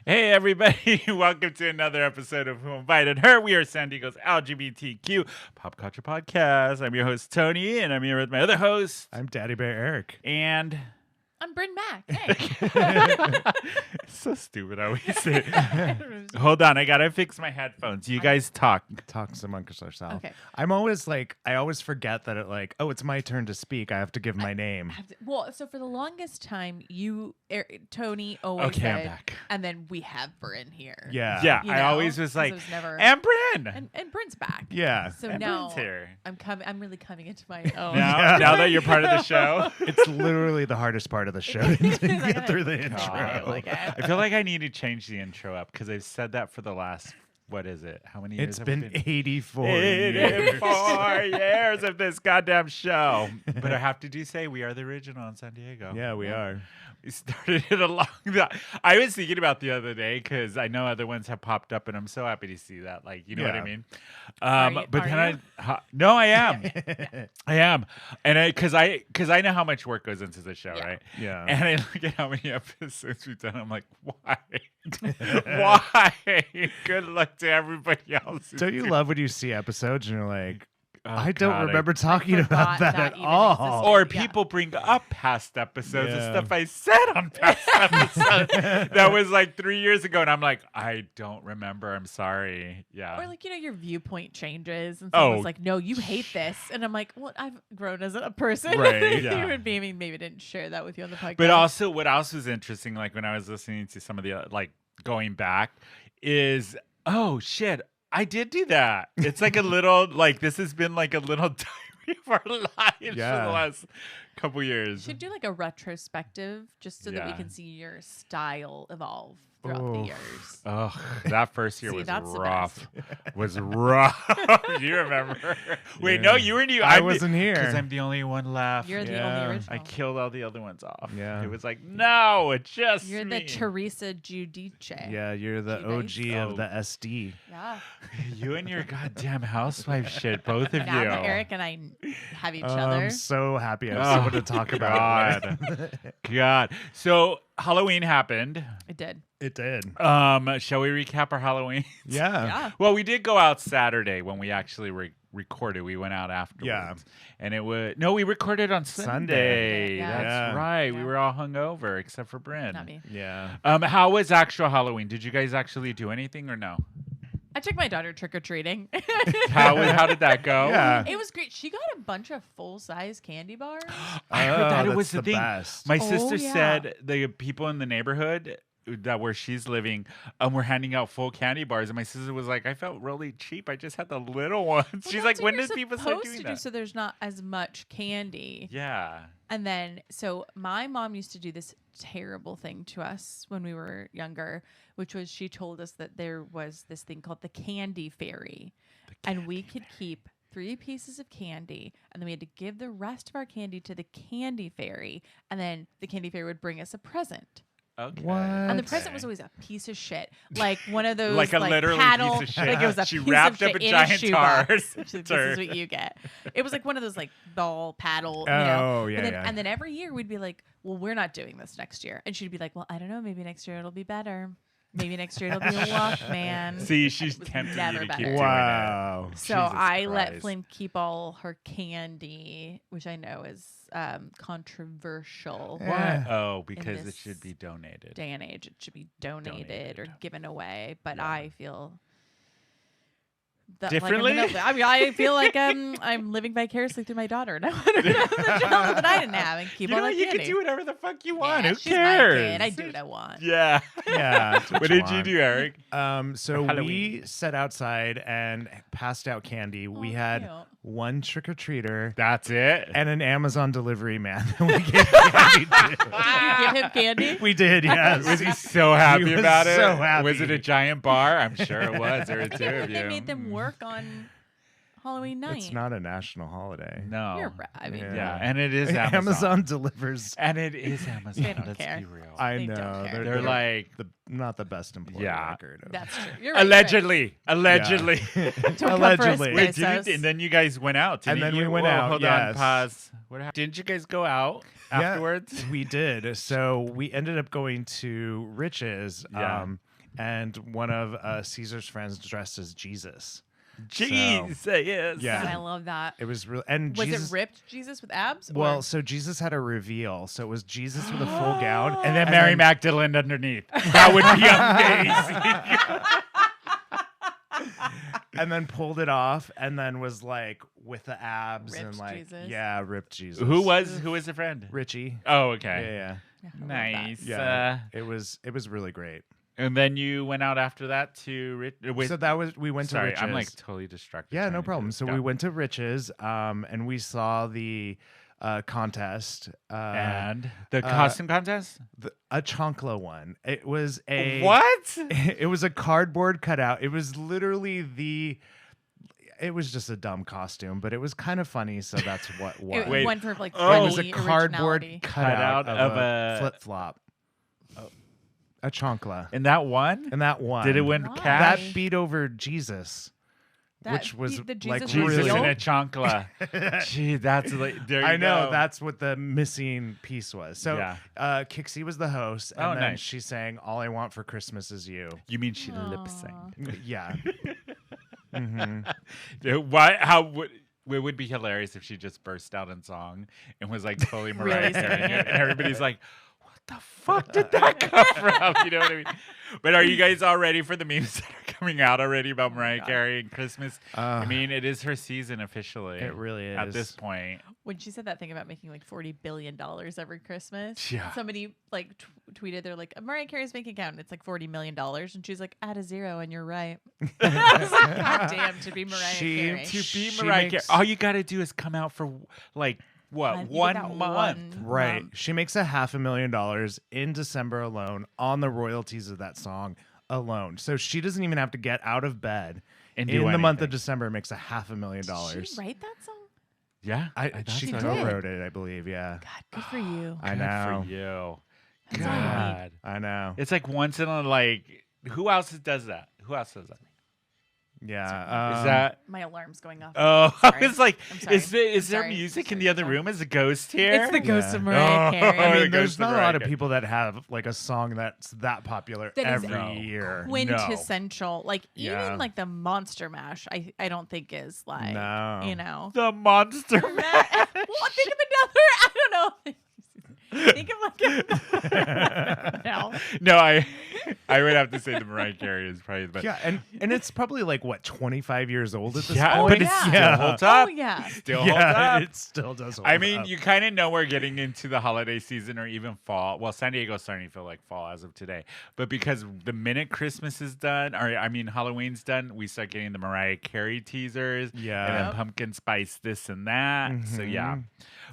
Hey, everybody. Welcome to another episode of Who Invited Her. We are San Diego's LGBTQ pop culture podcast. I'm your host, Tony, and I'm here with my other host. I'm Daddy Bear Eric. And I'm Bryn Mack. Hey. it's so stupid how we say it. Hold on. I got to fix my headphones. You guys talk. Talks amongst ourselves. Okay. I'm always like, I always forget that it's my turn to speak. I have to give my name. Well, so for the longest time, Tony always Okay, I'm said, back. and then we have Bryn here. Yeah. Yeah, You I know, always was 'cause like, it was never- and Bryn. And Bryn's back. Yeah. So And now Bryn's here. I'm really coming into my own. Now that you're part of the show. It's literally the hardest part of the show to get through the intro. try, like, I feel like I need to change the intro up because I've said that for the last, what is it? How many years It's have been we 84 years. 84 years of this goddamn show. But I have to say, we are the original in San Diego. Yeah, we are. We started it along the. I was thinking about the other day because I know other ones have popped up, and I'm so happy to see that. Like, you know what I Yeah. mean? Are But you? then no, I am. I am, and because I know how much work goes into the show, Yeah. right? Yeah. And I look at how many episodes we've done. I'm like, why? Why? Good luck to everybody else. Don't you love when you see episodes and you're like, Oh, I don't God, remember talking forgot about that that at even all. existed. Or Yeah. people bring up past episodes and Yeah. stuff I said on past episodes that was like 3 years ago, and I'm like, I don't remember. I'm sorry. Yeah. Or like, your viewpoint changes and Oh. someone's like, no, you hate this. And I'm like, well, I've grown as a person. Right, yeah. Human being, maybe didn't share that with you on the podcast. But also, what else was interesting, like when I was listening to some of the like going back, is oh shit, I did do that. It's like a little like this has been like a little diary of our lives for Yeah. the last couple years. should do like a retrospective just so that we Yeah. can see your style evolve throughout the Oof. years. Oh, that first year See, was that's the rough. Was rough. You remember? Wait, no, Yeah. you were new. I wasn't here. because I'm the only one left. You're the Yeah. only original. I killed all the other ones off. Yeah. It was like, no, it's just You're me. the Teresa Giudice. Yeah, you're the OG Oh. of the SD. Yeah. You and your goddamn housewife shit, both of Now you. that Eric and I have each I'm other. so happy I have Oh, someone to talk about. God. So Halloween happened. It did. It did. Shall we recap our Halloween? Yeah. Yeah. Well, we did go out Saturday when we actually recorded. We went out afterwards. Yeah. And it was we recorded on Sunday. Yeah. That's Yeah. right. We Yeah. were all hungover except for Bryn. Not me. Yeah. How was actual Halloween? Did you guys actually do anything or no? I took my daughter trick or treating. How did that go? Yeah. It was great. She got a bunch of full size candy bars. I heard that it that's was the thing. best. My Oh, sister yeah. said the people in the neighborhood that where she's living were handing out full candy bars, and my sister was like, I felt really cheap. I just had the little ones. Well, She's that's like, what when you're did people start supposed doing to do that? so there's not as much candy. Yeah. And then, so my mom used to do this terrible thing to us when we were younger, which was she told us that there was this thing called the candy fairy. And we could keep 3 pieces of candy, and then we had to give the rest of our candy to the candy fairy. And then the candy fairy would bring us a present. Okay. What? And the present was always a piece of shit, like one of those Like a literally paddle, piece of shit. like it was a She piece wrapped of up shit a in giant a shoebox. tart. She's like, this is what you get. It was like one of those like doll paddle, you Oh, know. yeah, But then, yeah. And then every year we'd be like, well, we're not doing this next year, and she'd be like, well, I don't know, maybe next year it'll be better. Maybe next year it'll be a Walkman. See, she's It was tempting never you to better. keep doing Wow. So Jesus I let Christ. Flynn keep all her candy, which I know is controversial. it. Yeah. What? Oh, because it this should be donated. Day and age, it should be donated or Donated. given away. But Yeah. I feel that, Differently? Like, I feel like I'm living vicariously through my daughter now. I don't have the childhood that I didn't have and keep You all know, that you candy. can do whatever the fuck you want. Yeah, Who she's cares? my kid. I do what I want. Yeah. Yeah. that's What you did you want. do, Eric? So For we Halloween? sat outside and passed out candy. We Oh, had cute. one trick or treater That's it. and an Amazon delivery man. We gave candy to. Did you give him candy? We did, yes. Was he so happy He was about it? so happy. Was it a giant bar? I'm sure it was. There were I two can't of believe you. they made them work on Halloween night. It's not a national holiday. No. You're right. I mean, Yeah, and it is Amazon. Amazon delivers. And it is Amazon. They don't Let's care. be real. I They don't know. care. They're like not the best employee Yeah. record. of- that's true. You're right, allegedly. Allegedly. Yeah. Don't come for us, Allegedly. Wait, didn't, Bezos. and then you guys went out, And didn't then we you? went Whoa, out, Hold on, yes. pause. What happened? Didn't you guys go out Yeah, afterwards? we did. So we ended up going to Rich's. Yeah. and one of Caesar's friends dressed as Jesus. Jeez, yes. Yeah. And I love that. It was real, and Was Jesus. it ripped Jesus with abs? Well, or? so Jesus had a reveal. So it was Jesus with a full gown, And then Mary Magdalene underneath. That would be amazing. and then pulled it off, and then was like with the abs and Ripped like Jesus. yeah, ripped Jesus. Who was the friend? Richie? Oh, Yeah, okay. yeah, Yeah, I love that. Nice. yeah. It was really great. And then you went out after that to So that was we went sorry, to Rich's. I'm like totally distracted. Yeah, trying no to do problem. this. So Go. we went to Rich's, and we saw the contest, and the costume contest. a chancla one. It was a What? It was a cardboard cutout. It was literally it was just a dumb costume, but it was kind of funny, so that's what It was. Wait. went for like Oh. It was a funny cardboard originality. cutout Cutout of of a a- flip flop. A chancla. And that one? And that one. Did it win Why? cash? That beat over Jesus. That which was, the like, Jesus Jesus really- in reveal? a chancla. Gee, that's like there you I know go. that's what the missing piece was. So Yeah. Kixie was the host, and Oh, then nice. she sang "All I Want for Christmas Is You." You mean she lip Aw. synced? Yeah. hmm Why? How would? It would be hilarious if she just burst out in song and was like totally Mariah Really Carey, singing it. and everybody's like, "What the fuck did that come from?" You know what I mean? But are you guys all ready for the memes that are coming out already about Mariah God. Carey and Christmas? I mean, it is her season officially. It really At is. this point. When she said that thing about making like $40 billion every Christmas, Yeah. somebody like tweeted, they're like, Mariah Carey's bank account, and it's like $40 million. And she's like, add a zero, and you're right. I was like, God damn, to be Mariah Carey. To be She Mariah Carey, makes- all you got to do is come out for like what I think 1 about month. one Right. month. She makes $500,000 in December alone on the royalties of that song alone. So she doesn't even have to get out of bed And in do the month of anything. December. Makes $500,000. Did she write that song? Yeah, She She co-wrote it, I believe. Yeah. God, good for you. I Good know. for you. That's all you need. God, I know. it's like once in a like. Who else does that? Who else does that? Yeah. Is that? My alarm's going off. Oh, I'm I sorry. was like, I'm sorry. is there I'm sorry. music in Sorry. the other room? Is a ghost here? It's the ghost Yeah. of Mariah Oh. Carey. I the mean, there's ghost of not a Mariah lot of Carey. people that have like a song that's that popular That is every year. quintessential. Like Yeah. even like the Monster Mash, I don't think is like No. you know. The monster. Well, think of another. I don't know. Think of like another. No. No, I would have to say the Mariah Carey is probably the best. Yeah, and it's probably like what 25 years old at this Yeah, point. but it yeah. still Yeah. holds Oh up. yeah. Still holds yeah, up. it still does. Hold I mean, up. you kind of know we're getting into the holiday season or even fall. Well, San Diego's starting to feel like fall as of today. But because the minute Christmas is done, or I mean Halloween's done, we start getting the Mariah Carey teasers. Yeah. And then Yep. pumpkin spice this and that. So yeah. Mhm.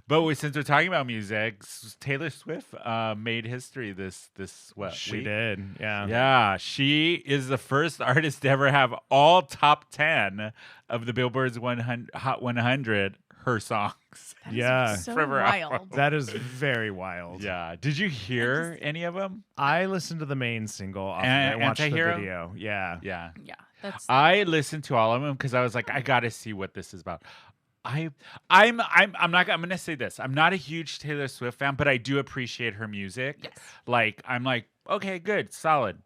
But since we're talking about music, Taylor Swift made history this what she week? did. Yeah. Yeah, she is the first artist to ever have all top 10 of the Billboard's Hot 100 her songs. That is Yeah. So Forever wild. Alone. That is very wild. Yeah. Did you hear any of them? I listened to the main single. Off And I watched the Antihero? video. Yeah. Yeah. Yeah. That's I listened to all of them because I was like, I gotta see what this is about. I'm gonna say this. I'm not a huge Taylor Swift fan, but I do appreciate her music. yes. Like I'm like, okay, good, solid.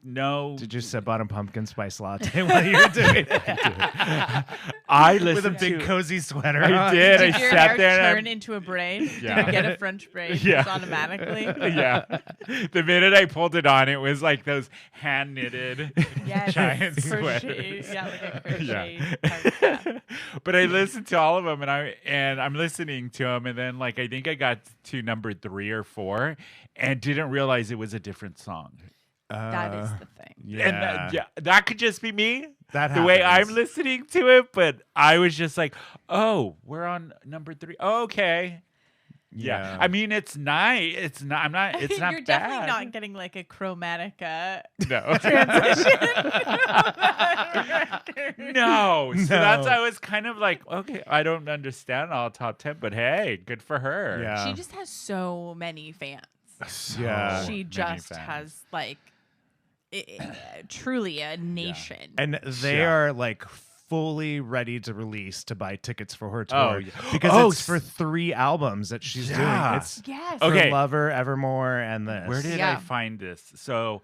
No, Did you sip on a pumpkin spice latte while you were doing it? I listened With a big to. cozy sweater. I on? did. Did I your sat hair there and I- turn into a braid? Yeah. Did it get a French braid Yeah. just automatically? Yeah. The minute I pulled it on, it was like those hand knitted Yes. giant crochet. sweaters. Yeah, like a crochet. Yeah. type, yeah. But I listened to all of them, and I'm listening to them, and then like I think I got to number 3 or 4, and didn't realize it was a different song. That is the thing. Yeah. And that could just be me. That the way I'm happens. listening to it, but I was just like, oh, we're on number 3. Oh, okay. Yeah. I mean, it's nice. It's not. I'm not. It's not You're bad. definitely not getting like a chromatica No. transition. No. So that's No. I was kind of like, okay, I don't understand all top 10, but hey, good for her. Yeah. She just has so many fans. So Yeah. She many just fans. has like truly a nation. And they Yeah. are like fully ready to release to buy tickets for her tour Oh, yeah. because Oh, it's for 3 albums that she's Yeah. doing. It's Yes. for Okay. Lover, Evermore, and this. Where did Yeah. I find this? So,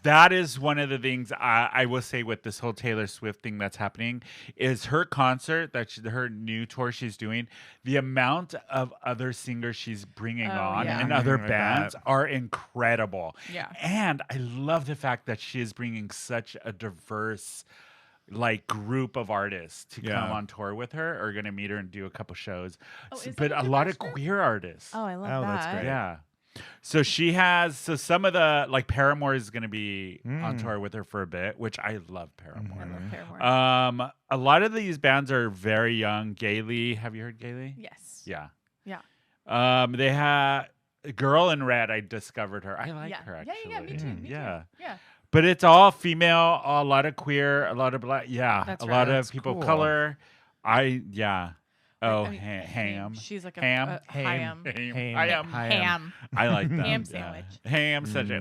that is one of the things I will say with this whole Taylor Swift thing that's happening is her concert her new tour she's doing. The amount of other singers she's bringing on yeah. and other With bands that. are incredible. Yeah. And I love the fact that she is bringing such a diverse like group of artists to Yeah. come on tour with her or going to meet her and do a couple shows. Oh, is But that a a lot of diverse group? queer artists. Oh, I love Oh, that. that's great. Yeah. So she has some of the like Paramore is going to be on Mm. tour with her for a bit, which I love Paramore. I love Paramore. A lot of these bands are very young. Gailey, have you heard Gailey? yes. Yeah. Yeah. They had Girl in Red. I discovered her. I like yeah. her Yeah, actually. yeah, me too. Me Yeah. too. Yeah. But it's all female, a lot of queer, a lot of black. Yeah, That's a right. lot That's of people cool. of color. Yeah. Oh, I mean, ham. She's like a Ham? ham. Ham. I am. Ham. I like them. Ham yeah. sandwich. Ham such a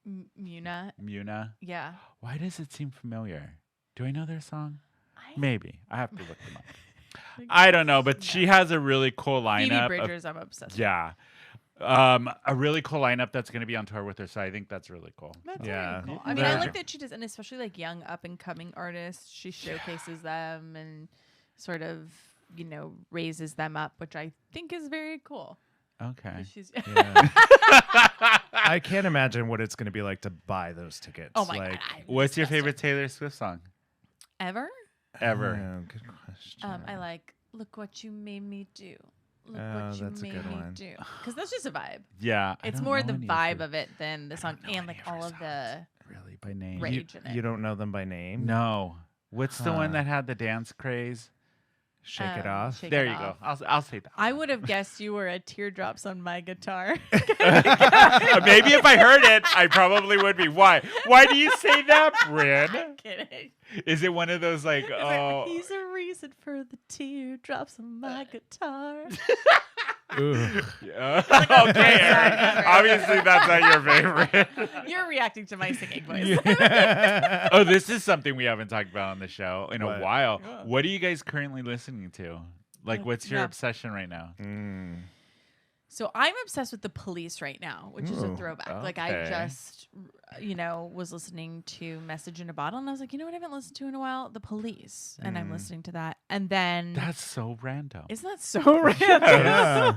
Muna. Muna. Yeah. Why does it seem familiar? Do I know their song? I- Maybe. I have to look them up. I don't know, but she has a really cool Phoebe lineup. Bridgers, I'm obsessed with. Yeah. A really cool lineup that's going to be on tour with her, so I think that's really cool. That's Yeah. very cool. Yeah. I mean, I They're- like that she does, and especially like young up and coming artists, she showcases them and sort of, raises them up, which I think is very cool. Okay. She's Yeah. I can't imagine what it's going to be like to buy those tickets. oh my like, god. I'm What's your disgusted. favorite Taylor Swift song ever? ever? Oh, good question. I like "Look What You Made Me Do." Look Oh, what you that's a made good me one. do. Because that's just a vibe. Yeah. I It's don't more know the any vibe her- of it than the song, know and any like of her all of the. really by name. Right. you, Rage in it. you don't know them by name? No. What's the one Huh. that had the dance craze? Shake It Off. Shake There It you go. Off. I'll say that. I would have guessed you were a teardrops on my guitar. Maybe if I heard it, I probably would be. Why? Why do you say that, Bryn? I'm kidding. Is it one of those like, It's like, oh, he's a reason for the teardrops on my guitar. Ugh. yeah. Like a okay, best Eric. song ever. Obviously, that's not your favorite. You're reacting to my singing voice. Oh, this is something we haven't talked about on the show in a What? while. Yeah. What are you guys currently listening to? Like, what's your Yeah. obsession right now? Mm. So I'm obsessed with The Police right now, which is a Ooh, throwback. Like I okay. just, was listening to Message in a Bottle, and I was like, you know what I haven't listened to in a while? The Police, and I'm listening to that, and then That's so random. isn't that so random? Yeah.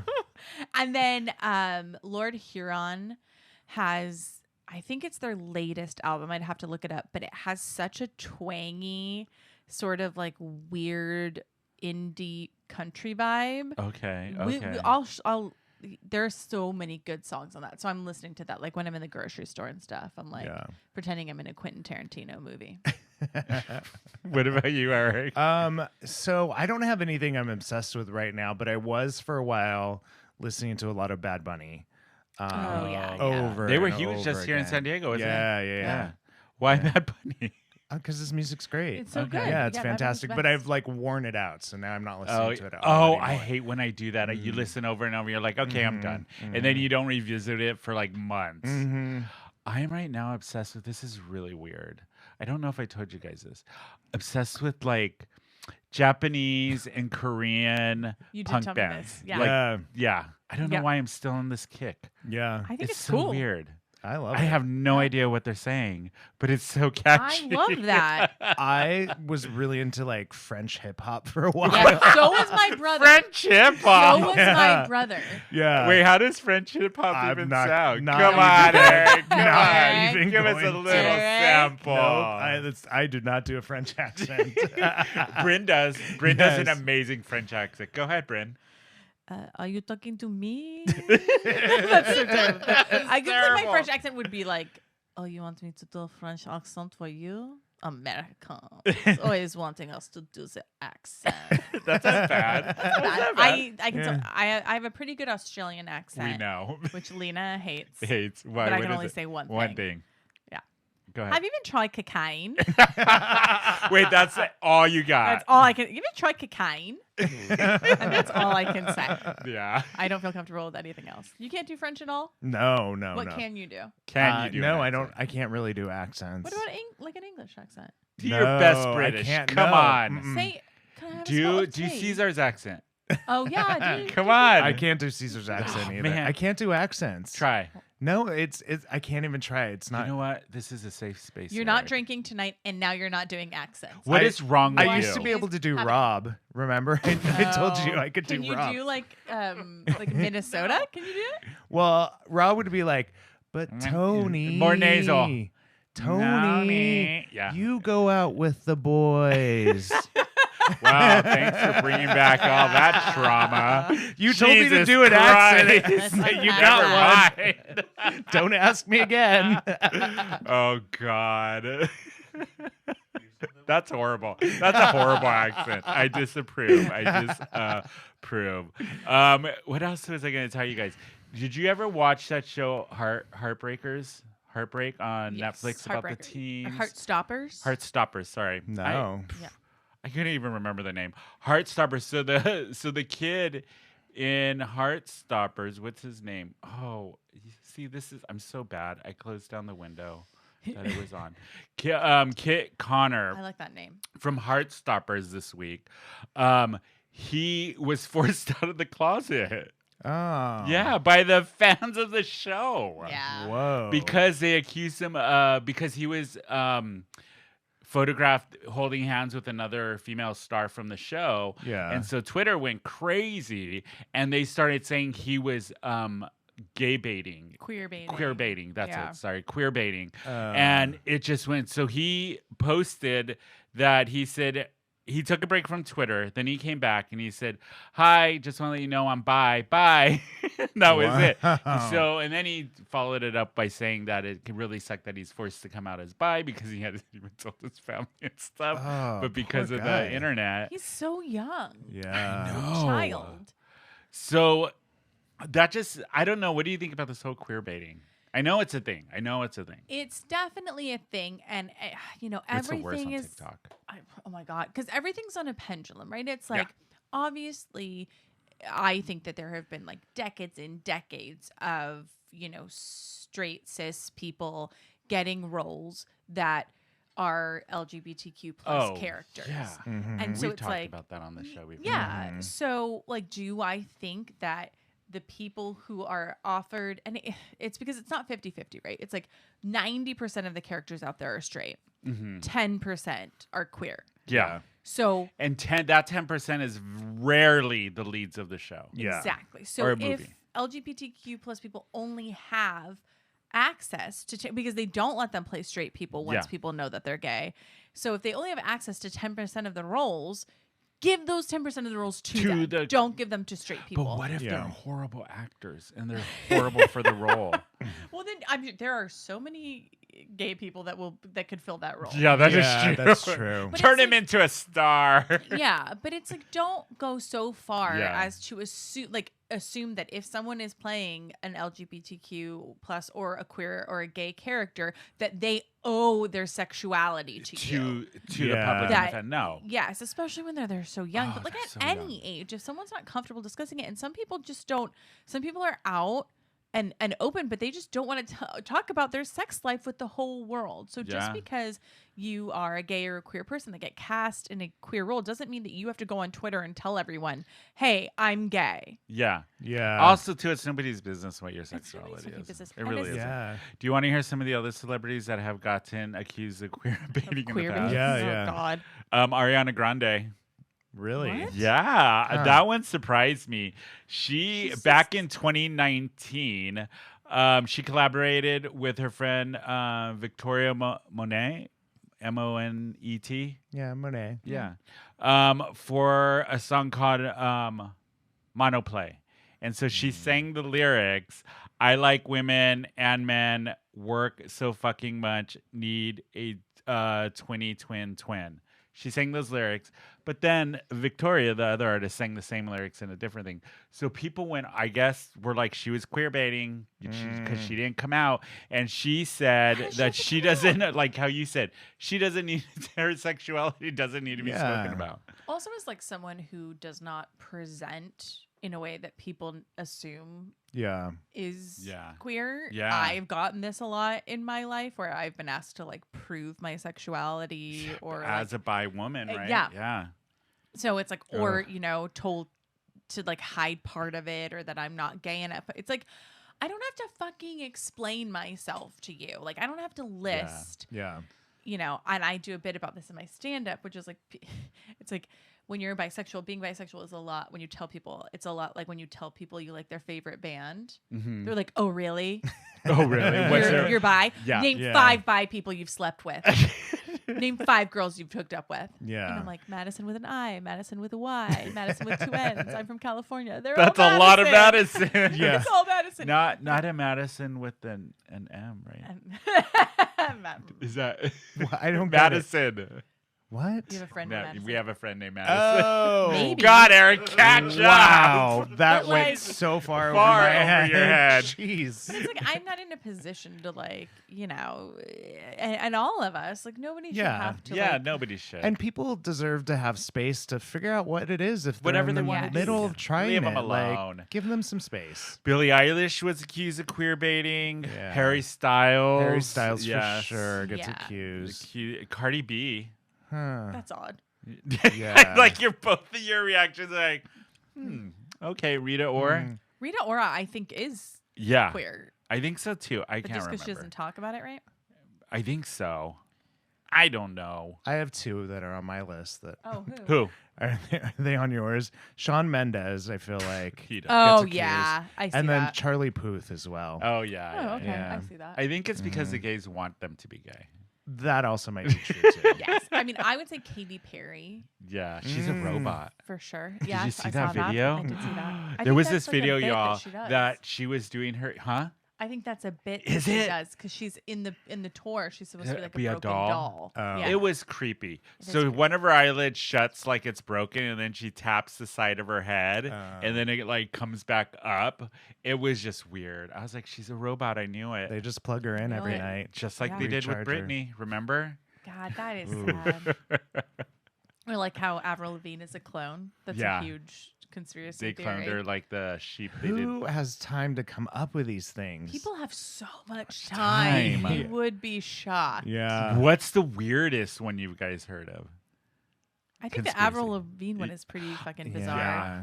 And then Lord Huron has, I think it's their latest album. I'd have to look it up, but it has such a twangy, sort of like weird indie country vibe. Okay. We- Okay. I'll there are so many good songs on that. So I'm listening to that like when I'm in the grocery store and stuff. I'm like Yeah. pretending I'm in a Quentin Tarantino movie. What about you, Eric? So I don't have anything I'm obsessed with right now, but I was for a while listening to a lot of Bad Bunny. Oh, yeah. Over. They were and huge just over here in again. San Diego, isn't Yeah, it? yeah, Yeah. yeah. Why Bad Bunny? Because his music's great. It's so Okay. good. Yeah, it's Bad Bunny's fantastic. the But best. I've like worn it out, so now I'm not Oh, listening to it. all I anymore. hate when I do that. You Mm. listen over and over. You're like, okay, I'm Mhm, done, and then you don't revisit it for like months. Mhm. I am right now obsessed with. This is really weird. I don't know if I told you guys this. Obsessed with like Japanese and Korean You did punk tell me bands. this. Yeah. Like, yeah. I don't know Yeah. why I'm still on this kick. Yeah, I think It's it's so cool. weird. I love I it. have no idea what they're saying, but it's so catchy. I love that. I was really into like French hip hop for a while. Yeah, so was my brother. French hip So hop. was Yeah. my brother. Yeah. Wait, how does French hip hop I'm even not- sound? not Come even- on, Eric. Come not on. even Give us a going little to. sample. Nope, I do not do a French accent. Bryn does. Bryn does an Yes. amazing French accent. Go ahead, Bryn. Are you talking to me? That's so terrible. I guess like my terrible. French accent would be like, oh, you want me to do a French accent for you? Americans always wanting us to do the accent. That's not bad. That's not bad. I can Yeah. I have a pretty good Australian accent, We know. which Lena hates. Hates. Why? But I what can is only it? say one One thing. thing. Yeah. Go ahead. Have you even tried cocaine? Wait, that's all you got. That's all I can. You even tried cocaine? And that's all I can say. Yeah. I don't feel comfortable with anything else. You can't do French at all. no, What no. can you do? Can you do No, an I don't. accent? I can't really do accents. What about like an English accent? Do your best No, I British. can't, Come no. on. Mm-mm. Say, can I have a Do small tea? Caesar's accent. Oh yeah, I do. Come on. I can't do Caesar's accent either. man. I can't do accents. Try. No, it's I can't even try. It's You not. know what? This is a safe space. You're not Eric. drinking tonight, and now you're not doing accents. What I- is wrong with I you? used to be able to do Have it. Rob. Remember? I told you I could Can do you Rob. do like Minnesota? Can you do it? Well, Rob would be like, but Tony, More nasal. Tony, Yeah. you go out with the boys. Wow, thanks for bringing back all that trauma. You told me to Jesus do an accent. Christ. You Never got one. mind. Don't ask me again. Oh God. That's horrible. That's a horrible accent. I disapprove. I disapprove. What else was I going to tell you guys? Did you ever watch that show Heartbreakers? Heartbreak on Yes, Netflix about the Heartbreaker. teens. Heartstoppers. Heartstoppers. Sorry. No. I couldn't even remember the name. Heartstoppers. So the kid in Heartstoppers, what's his name? Oh, you see, I'm so bad. I closed down the window that it was on. Kit Connor I like that name. from Heartstoppers this week. He was forced out of the closet. Oh. Yeah, by the fans of the show. Yeah. Whoa. Because they accused him because he was photographed holding hands with another female star from the show. Yeah. And so Twitter went crazy and they started saying he was gay baiting. Queer baiting. Queer baiting. That's Yeah. it. Sorry. Queer baiting. Oh. And it just went. So he posted that he said he took a break from Twitter. Then he came back and he said, "Hi, just want to let you know I'm bi." Bye. That was it. Wow. So, and then he followed it up by saying that it can really suck that he's forced to come out as bi because he hadn't even told his family and stuff. Oh, but because poor of guy. the internet. He's so young. Yeah. know. Child. So that just, I don't know. What do you think about this whole queer baiting? I know it's a thing. It's definitely a thing, and It's the worst everything on is. TikTok. Oh my god, because everything's on a pendulum, right? It's Yeah. like obviously, I think that there have been like decades and decades of straight cis people getting roles that are LGBTQ plus characters. Yeah. Mhm. And so We've it's talked like, about that on the show before. yeah. Mhm. So, like, do I think that the people who are offered, and it's because it's not 50-50, right? It's like 90% of the characters out there are straight, Mm-hmm. 10% are queer. Yeah. So, And 10% is rarely the leads of the show. Yeah. exactly. Or So, a if movie. LGBTQ plus people only have access to, because they don't let them play straight people once Yeah. people know that they're gay. So, if they only have access to 10% of the roles, give those 10% of the roles to them. Don't give them to straight people. But what if Yeah. they're horrible actors and they're horrible for the role? Well, then there are so many gay people that could fill that role. Yeah, that is Yeah, true. that's true. But Turn it's him like- into a star. Yeah, but it's like don't go so far Yeah. as to assume that if someone is playing an LGBTQ plus or a queer or a gay character that they owe their sexuality to you. to the Yeah. public That- benefit. No. Yes, especially when they're so young. Oh, But like they're at so any young. age, if someone's not comfortable discussing it, and some people just don't. Some people are out and open, but they just don't want to talk about their sex life with the whole world. So Yeah. just because you are a gay or a queer person that get cast in a queer role doesn't mean that you have to go on Twitter and tell everyone, "Hey, I'm gay." Yeah. Yeah. Also, too, it's nobody's business what your nobody's sexuality fucking is. business. It And really it's- is. Yeah. Do you want to hear some of the other celebrities that have gotten accused of queer baiting Queer in the past? baiting. Yeah, Oh yeah. God. Ariana Grande. Really? What? Yeah, Huh. that one surprised me. She's Back in 2019, she collaborated with her friend Victoria Monet, Monet. Yeah, Monet. Yeah, for a song called Monoplay, and so she sang the lyrics. I like women and men, work so fucking much, need a 20 twin. She sang those lyrics, but then Victoria, the other artist, sang the same lyrics in a different thing. So people were like, she was queer baiting because she didn't come out, and she said How does she that have to she come out? doesn't, like how you said, she doesn't need her sexuality doesn't need to be Yeah. spoken about. Also, as like someone who does not present in a way that people assume Yeah. is Yeah. queer. Yeah. I've gotten this a lot in my life where I've been asked to like prove my sexuality or As a bi woman, right? yeah. Yeah. so it's like or told to like hide part of it or that I'm not gay enough. It's like I don't have to fucking explain myself to you. Like, I don't have to list, Yeah. you know, and I do a bit about this in my stand up, which is like, it's like when you're bisexual, being bisexual is a lot. When you tell people, it's a lot like when you tell people you like their favorite band. They're like, oh, really? Oh, really? What's your- You're bi? Yeah. Name Yeah. 5 bi people you've slept with. Name 5 girls you've hooked up with. Yeah. And I'm like, Madison with an I, Madison with a Y, Madison with 2 N's. I'm from California. They're That's all a lot of Madison. Madison. Yeah. It's all Madison. Not a Madison with an M, right? Is that Well, I don't get it. Madison? What? You have a friend No, named Madison. we have a friend named Madison. Oh. Maybe. God, Eric, catch Wow, up. that But, went like, so far, far over my over head. your head. Jeez. But it's like I'm not in a position to like, you know, and all of us, like nobody should Yeah. have to Yeah, like, nobody should. And people deserve to have space to figure out what it is if they're Whatever in they the wanna do. middle Yes. of trying Leave it. 'em alone. Like, give them some space. Billie Eilish was accused of queer baiting. Yeah. Harry Styles. Harry Styles yes. for sure gets Yeah. accused. Cardi B. Huh. That's odd. Yeah. Like both of your reactions are like, okay, Rita Ora. Mm. Rita Ora, I think, is Yeah, queer, I think so too. I but can't just because she remember. doesn't talk about it, right? I think so. I don't know. I have 2 that are on my list. That Oh, Who? are they on yours? Shawn Mendes, I feel like. He does. Oh accused. yeah, I see And then that. Charlie Puth as well. Oh yeah. Oh, yeah, okay, yeah. I see that. I think it's because the gays want them to be gay. That also might be true too. Yes, I mean, I would say Katy Perry Yeah, she's a robot. for sure. Did Yes, you see I that saw video? I did see that. I There think was that's this like a video, bit y'all, she does. that she was doing her, I think that's a bit Is that she it? does because she's in the tour. She's supposed to be like Be a a broken doll? doll. Oh. Yeah. It was creepy. It is So creepy. one of her eyelids shuts like it's broken, and then she taps the side of her head, Oh. and then it like comes back up. It was just weird. I was like, she's a robot. I knew it. They just plug her in every Really? night. Just like Yeah. they did with Recharge her. Britney. Remember? God, that is Ooh. sad. Or like how Avril Lavigne is a clone. That's Yeah. a huge conspiracy They theory. cloned her like the sheep they did. Who has time to come up with these things? People have so much time. time. You would be shocked. Yeah. What's the weirdest one you guys heard of? I think the Conspiracy. Avril Lavigne one is pretty fucking bizarre. Yeah.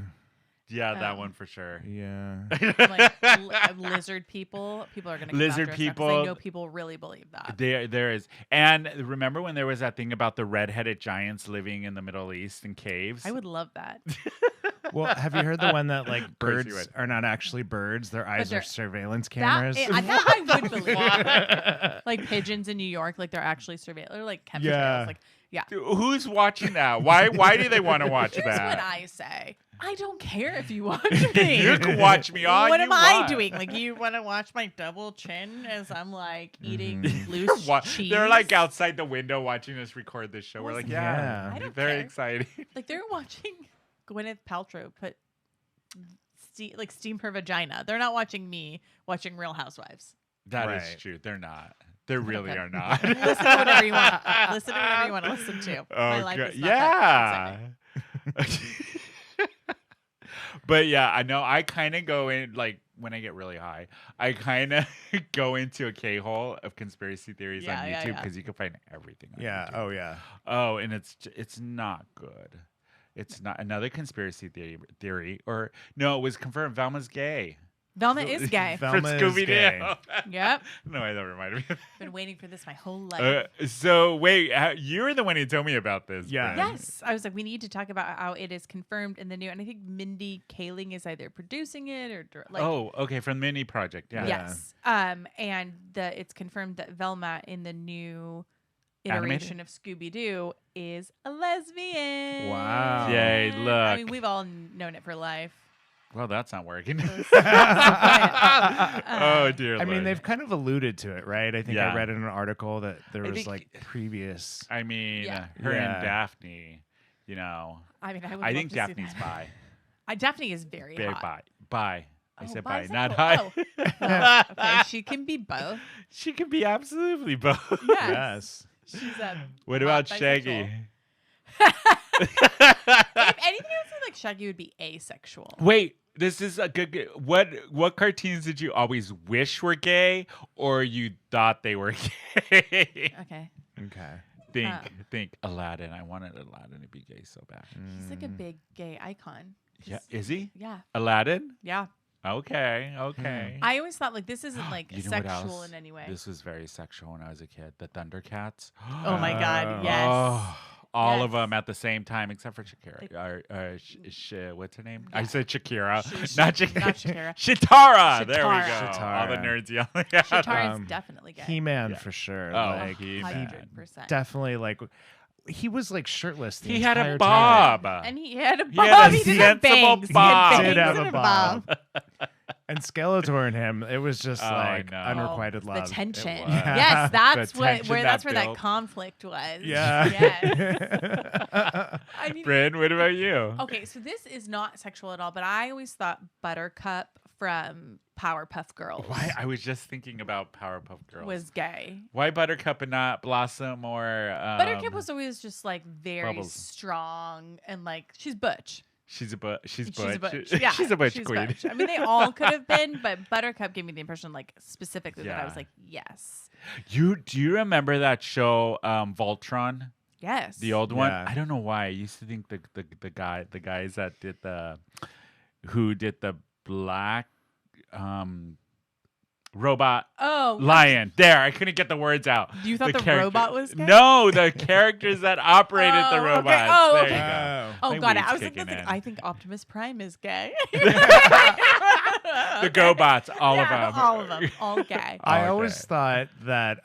Yeah, that Um, one for sure. Yeah. Like lizard people. People are gonna come Lizard after us now 'cause people. I know people really believe that. There is. And remember when there was that thing about the red-headed giants living in the Middle East in caves? I would love that. Well, have you heard the one that like course you birds would. are not actually birds? Their eyes they're- are surveillance That, cameras. that I would believe. Like pigeons in New York, like they're actually surveilled. Or like chemtrails. Yeah. Like, yeah. Dude, who's watching that? Why do they want to watch Here's what that? I say. I don't care if you watch me. You can watch me all What you am I want. doing? Like you want to watch my double chin as I'm like eating Mm-hmm. loose cheese? They're like outside the window watching us record this show. We're like, Yeah. yeah, I don't very care. exciting. Like they're watching Gwyneth Paltrow put steam her vagina. They're not watching me watching Real Housewives. That is Right. true. They're not. They really Okay. are not. Listen to whatever you want. Listen to whatever you want to listen to. My life Okay. is not that Yeah. But yeah, I know I kind of go in like when I get really high, I kind of go into a K-hole of conspiracy theories Yeah, on yeah, YouTube yeah. because you can find everything on yeah. YouTube. Oh yeah. Oh, and it's not good. It's not another conspiracy theory or no, it was confirmed Velma's gay. Velma is gay. Velma For is Scooby gay. Doo. Yep. No, that reminded me. Been waiting for this my whole life. So wait, you're the one who told me about this. Yeah. Brent. Yes, I was like, we need to talk about how it is confirmed in the new, and I think Mindy Kaling is either producing it or like. Oh, okay, from the Mini Project. Yeah. Yes. And it's confirmed that Velma in the new Animated? iteration of Scooby Doo is a lesbian. Wow. Yay, I look. mean, we've all known it for life. Well, that's not working. That's Oh dear. I mean, Lord. they've kind of alluded to it, right? I think Yeah. I read in an article that there I was think- like previous. I mean, Yeah. her Yeah. and Daphne. You know, I mean, I would I love think to see Daphne's that. bi. Daphne is very Very hot. bi. Bi. I Oh, said bi, bisexual. not high. Oh. Well, okay, she can be both. She can be absolutely both. Yes. Yes. She's a What hot about bisexual. Shaggy? If anything, I would say like Shaggy would be asexual. Wait, this is a good. What cartoons did you always wish were gay, or you thought they were gay? Okay. Okay. Think Aladdin. I wanted Aladdin to be gay so bad. He's like a big gay icon. Yeah, Just- is he Yeah. Aladdin? Yeah. Okay. Okay. I always thought like this isn't like You know what sexual else? in any way. This was very sexual when I was a kid. The Thundercats. Oh my God, yes. Oh, all of Yes. them at the same time, except for Shakira. What's her name? I Yeah. said Shakira, Sh- not sh- Shakira. not Shakira. Shitara. There we go. Shitara. All the Shitara. nerds yelling. At Shatara is Um, definitely gay. He-Man Yeah. for sure. Oh, like He-Man. 100%. definitely like he was like shirtless. The He had a entire bob. time. And he had a He bob. had a He did have sensible bangs. bob. He Did had have bangs a and bob. And Skeletor and him, it was just Oh, I like know. unrequited love. The tension. was. Yes, that's The what tension where that's that where that built. conflict was. Yeah. Yes. I mean, Bryn, what about you? okay, so this is not sexual at all, but I always thought Buttercup from Powerpuff Girls Why? I was just thinking about Powerpuff Girls. was gay. Why Buttercup and not Blossom or Buttercup was always just like very Bubbles. strong and like she's butch. She's Butch. She's a butch. Yeah, she's a Butch queen. butch. I mean, they all could have been, but Buttercup gave me the impression, like specifically, that I was Yeah. like, yes, Do you remember that show Voltron? yes, The old one? Yeah. I don't know why. I used to think the guys that did who did the black robot Oh, lion. There, I couldn't get the words out. You thought the character- robot was gay? No, the characters that operated the Oh, okay. robots. Oh, There okay. you go. Oh My god, weed's I was kicking thinking. in. I think Optimus Prime is gay. The GoBots, all of Yeah, them. all of them, all gay. I always Okay. thought that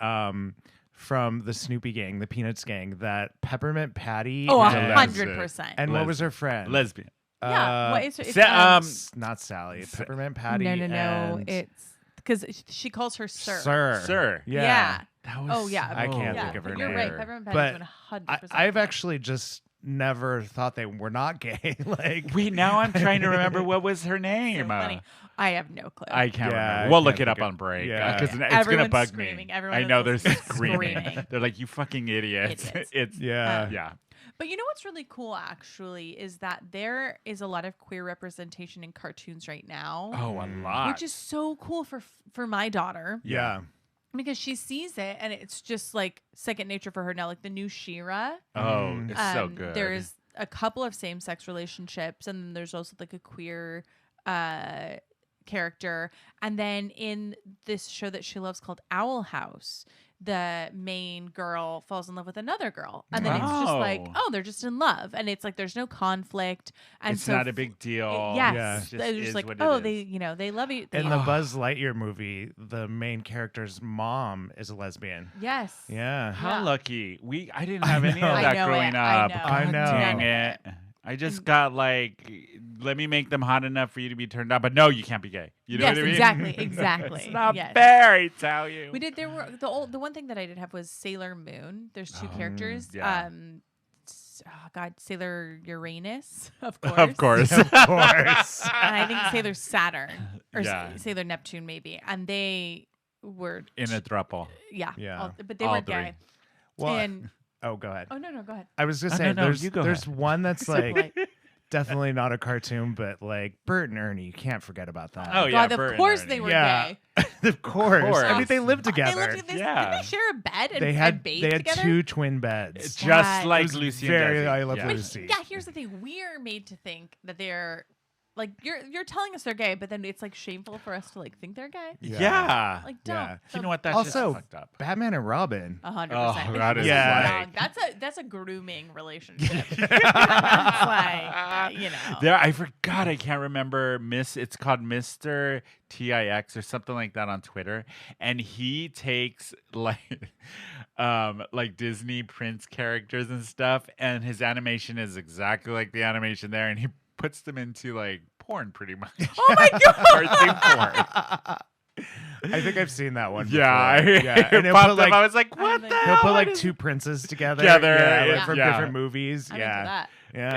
from the Snoopy gang, the Peanuts gang, that Peppermint Patty Oh, and, 100%. and what was her friend? Lesbian. Yeah, what is her? It's, Not Sally. Peppermint Patty. no, and it's because she calls her sir. Sir. Yeah. Yeah. That was Oh yeah. I can't yeah, think of her but You're name. right. Peppermint But Patty's 100%. I've gay. actually just never thought they were not gay. Like Wait, now I'm trying to remember what was her So name. funny. I have no clue. I can't Yeah, remember. I We'll look can't it up think on of- break. yeah. Because it's Everyone's gonna bug screaming. me. Everyone I know they're is screaming. screaming. They're like, you fucking idiots. Idiots. It's yeah. yeah. But you know what's really cool actually is that there is a lot of queer representation in cartoons right now. Oh, a lot. Which is so cool for my daughter Yeah. because she sees it and it's just like second nature for her now. Like the new She-Ra, Oh, it's so good. There's a couple of same-sex relationships, and then there's also like a queer character. And then in this show that she loves called Owl House, the main girl falls in love with another girl, and then it's just like, Wow. oh, they're just in love, and it's like there's no conflict, and it's so not a big deal. yes, Yeah. It's just they're is just like, what it oh, is. they love you. They, In the Buzz Lightyear movie, the main character's mom is a lesbian. yes, Yeah. How Yeah. lucky. I didn't have any know. of I that know growing it. I up. know. I God know. Dang it. I just got like, let me make them hot enough for you to be turned on, but no, you can't be gay. You know yes, what I mean? exactly. It's not yes. fair, I tell you. We did. There were the one thing that I did have was Sailor Moon. There's two characters. yeah. Sailor Uranus, of course. Of course. Of course. And I think Sailor Saturn or Yeah. Sailor Neptune maybe, and they were In a throuple. yeah, Yeah. but they All were three. gay. Well, and oh, go ahead. oh no, go ahead. I was just Oh, saying, no, there's you go there's ahead. one that's So like polite. definitely not a cartoon, but like Bert and Ernie. You can't forget about that. Oh, yeah, God, Bert of and course Ernie. they were Yeah. gay. Of course. I mean, they lived They together. lived, Yeah. Didn't they share a bed and, They and had bathe they had together? two twin beds. Just God. like It was Lucy very and Desi. I Love yeah. Lucy. Yeah, here's the thing: we're made to think that they're like you're telling us they're gay, but then it's like shameful for us to like think they're gay. Yeah. Like don't. Yeah. You know what? That's Also, just fucked up. Batman and Robin. 100%. Oh, that is Yeah. like- That's a grooming relationship. It's like you know. There, I forgot. I can't remember. It's called Mr. TIX or something like that on Twitter, and he takes like Disney Prince characters and stuff, and his animation is exactly like the animation there, and he puts them into like porn, pretty much. Oh my god. Cartoon porn. I think I've seen that one. Yeah, before. Yeah. it And he'll popped put up. like I was like, what like- the He'll hell? he'll put What like is- two princes together. Together, like, from yeah. different movies. I'm yeah. into that. Yeah.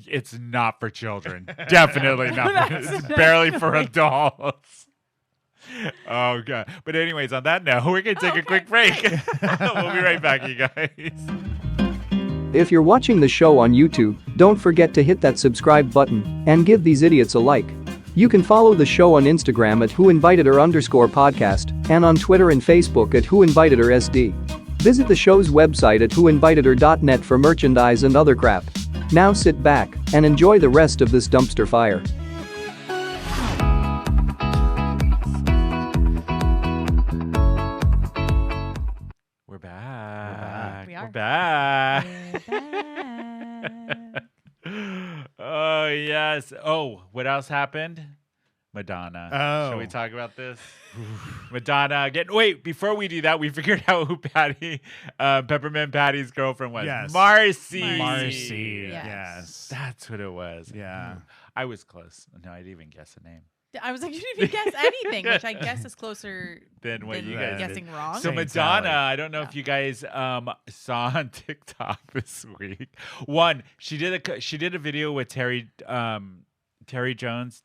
It's not for children. Definitely not. It's barely for adults. Oh god. But anyways, on that note, we're gonna take a quick break. We'll be right back, you guys. If you're watching the show on YouTube, don't forget to hit that subscribe button and give these idiots a like. You can follow the show on Instagram at whoinvitedher_podcast and on Twitter and Facebook at whoinvitedhersd. Visit the show's website at whoinvitedher.net for merchandise and other crap. Now sit back and enjoy the rest of this dumpster fire. back. We're back. Oh yes. Oh, what else happened? Madonna. Oh. Shall we talk about this? Madonna again. Wait, before we do that, we figured out who Patty, Peppermint Patty's girlfriend was. Yes. Marcy. Marcy. Yes. Yes. That's what it was. Yeah. I was close. No, I didn't even guess a name. I was like, you didn't even guess anything, which I guess is closer Than what than you guys did. guessing wrong. So Saint Madonna, Sally. I don't know if you guys saw on TikTok this week. One, she did a video with Terry Jones.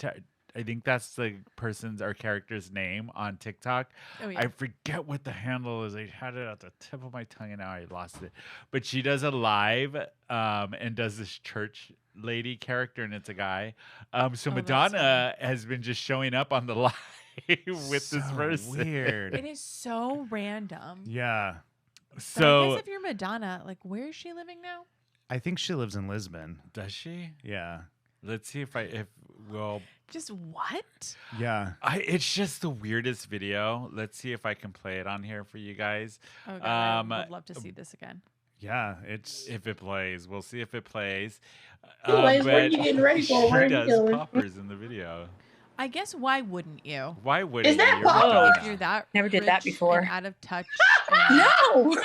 I think that's the person's or character's name on TikTok. Oh, yeah. I forget what the handle is. I had it at the tip of my tongue and now I lost it. But she does a live and does this church lady character and it's a guy. So that's Madonna has been just showing up on the live with this So person. weird. It is so random. Yeah. But I So guess if you're Madonna, like, where is she living now? I think she lives in Lisbon. does she? Yeah. Let's see if well, Just what? Yeah. it's just the weirdest video. Let's see if I can play it on here for you guys. Oh, God, I would Um, love to see this again. Yeah. It's If it plays, we'll see if it plays. Anyways, what are you but getting ready for? She Where are you does going? poppers in the video. I guess why wouldn't you? Why would Is that You're pop- Madonna. If you're that Never did that rich before. and out of touch. and- No. ooh,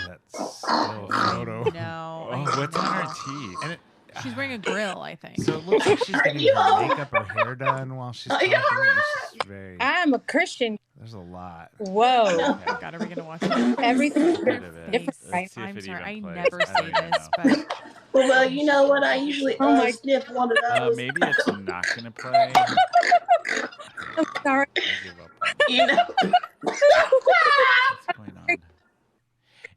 that's still a photo. No. Oh, I what's on her know. teeth? And it, She's wearing a grill, I think. so it looks like she's Are getting you her all makeup or hair done while she's Are talking. you It's just very. I'm a Christian. There's a lot. Whoa. Oh my God, are we gonna watch it? Everything. Bit of it. Different, Let's right? see if I'm it sorry, I even plays. never I say don't even this, know. but Well, you know what? I usually Oh my- sniff one of those. Maybe it's not gonna play. I'm sorry. I give up. You know. What's going on?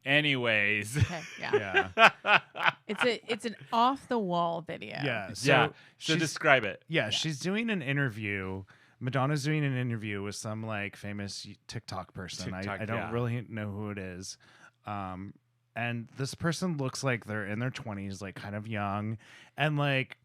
Anyways. okay, yeah. Yeah. It's an off the wall video. Yeah. So yeah. So she's- describe it. Yeah, she's doing an interview. Madonna's doing an interview with some like famous TikTok person. TikTok, I don't yeah. really know who it is. And this person looks like they're in their 20s, like kind of young, and like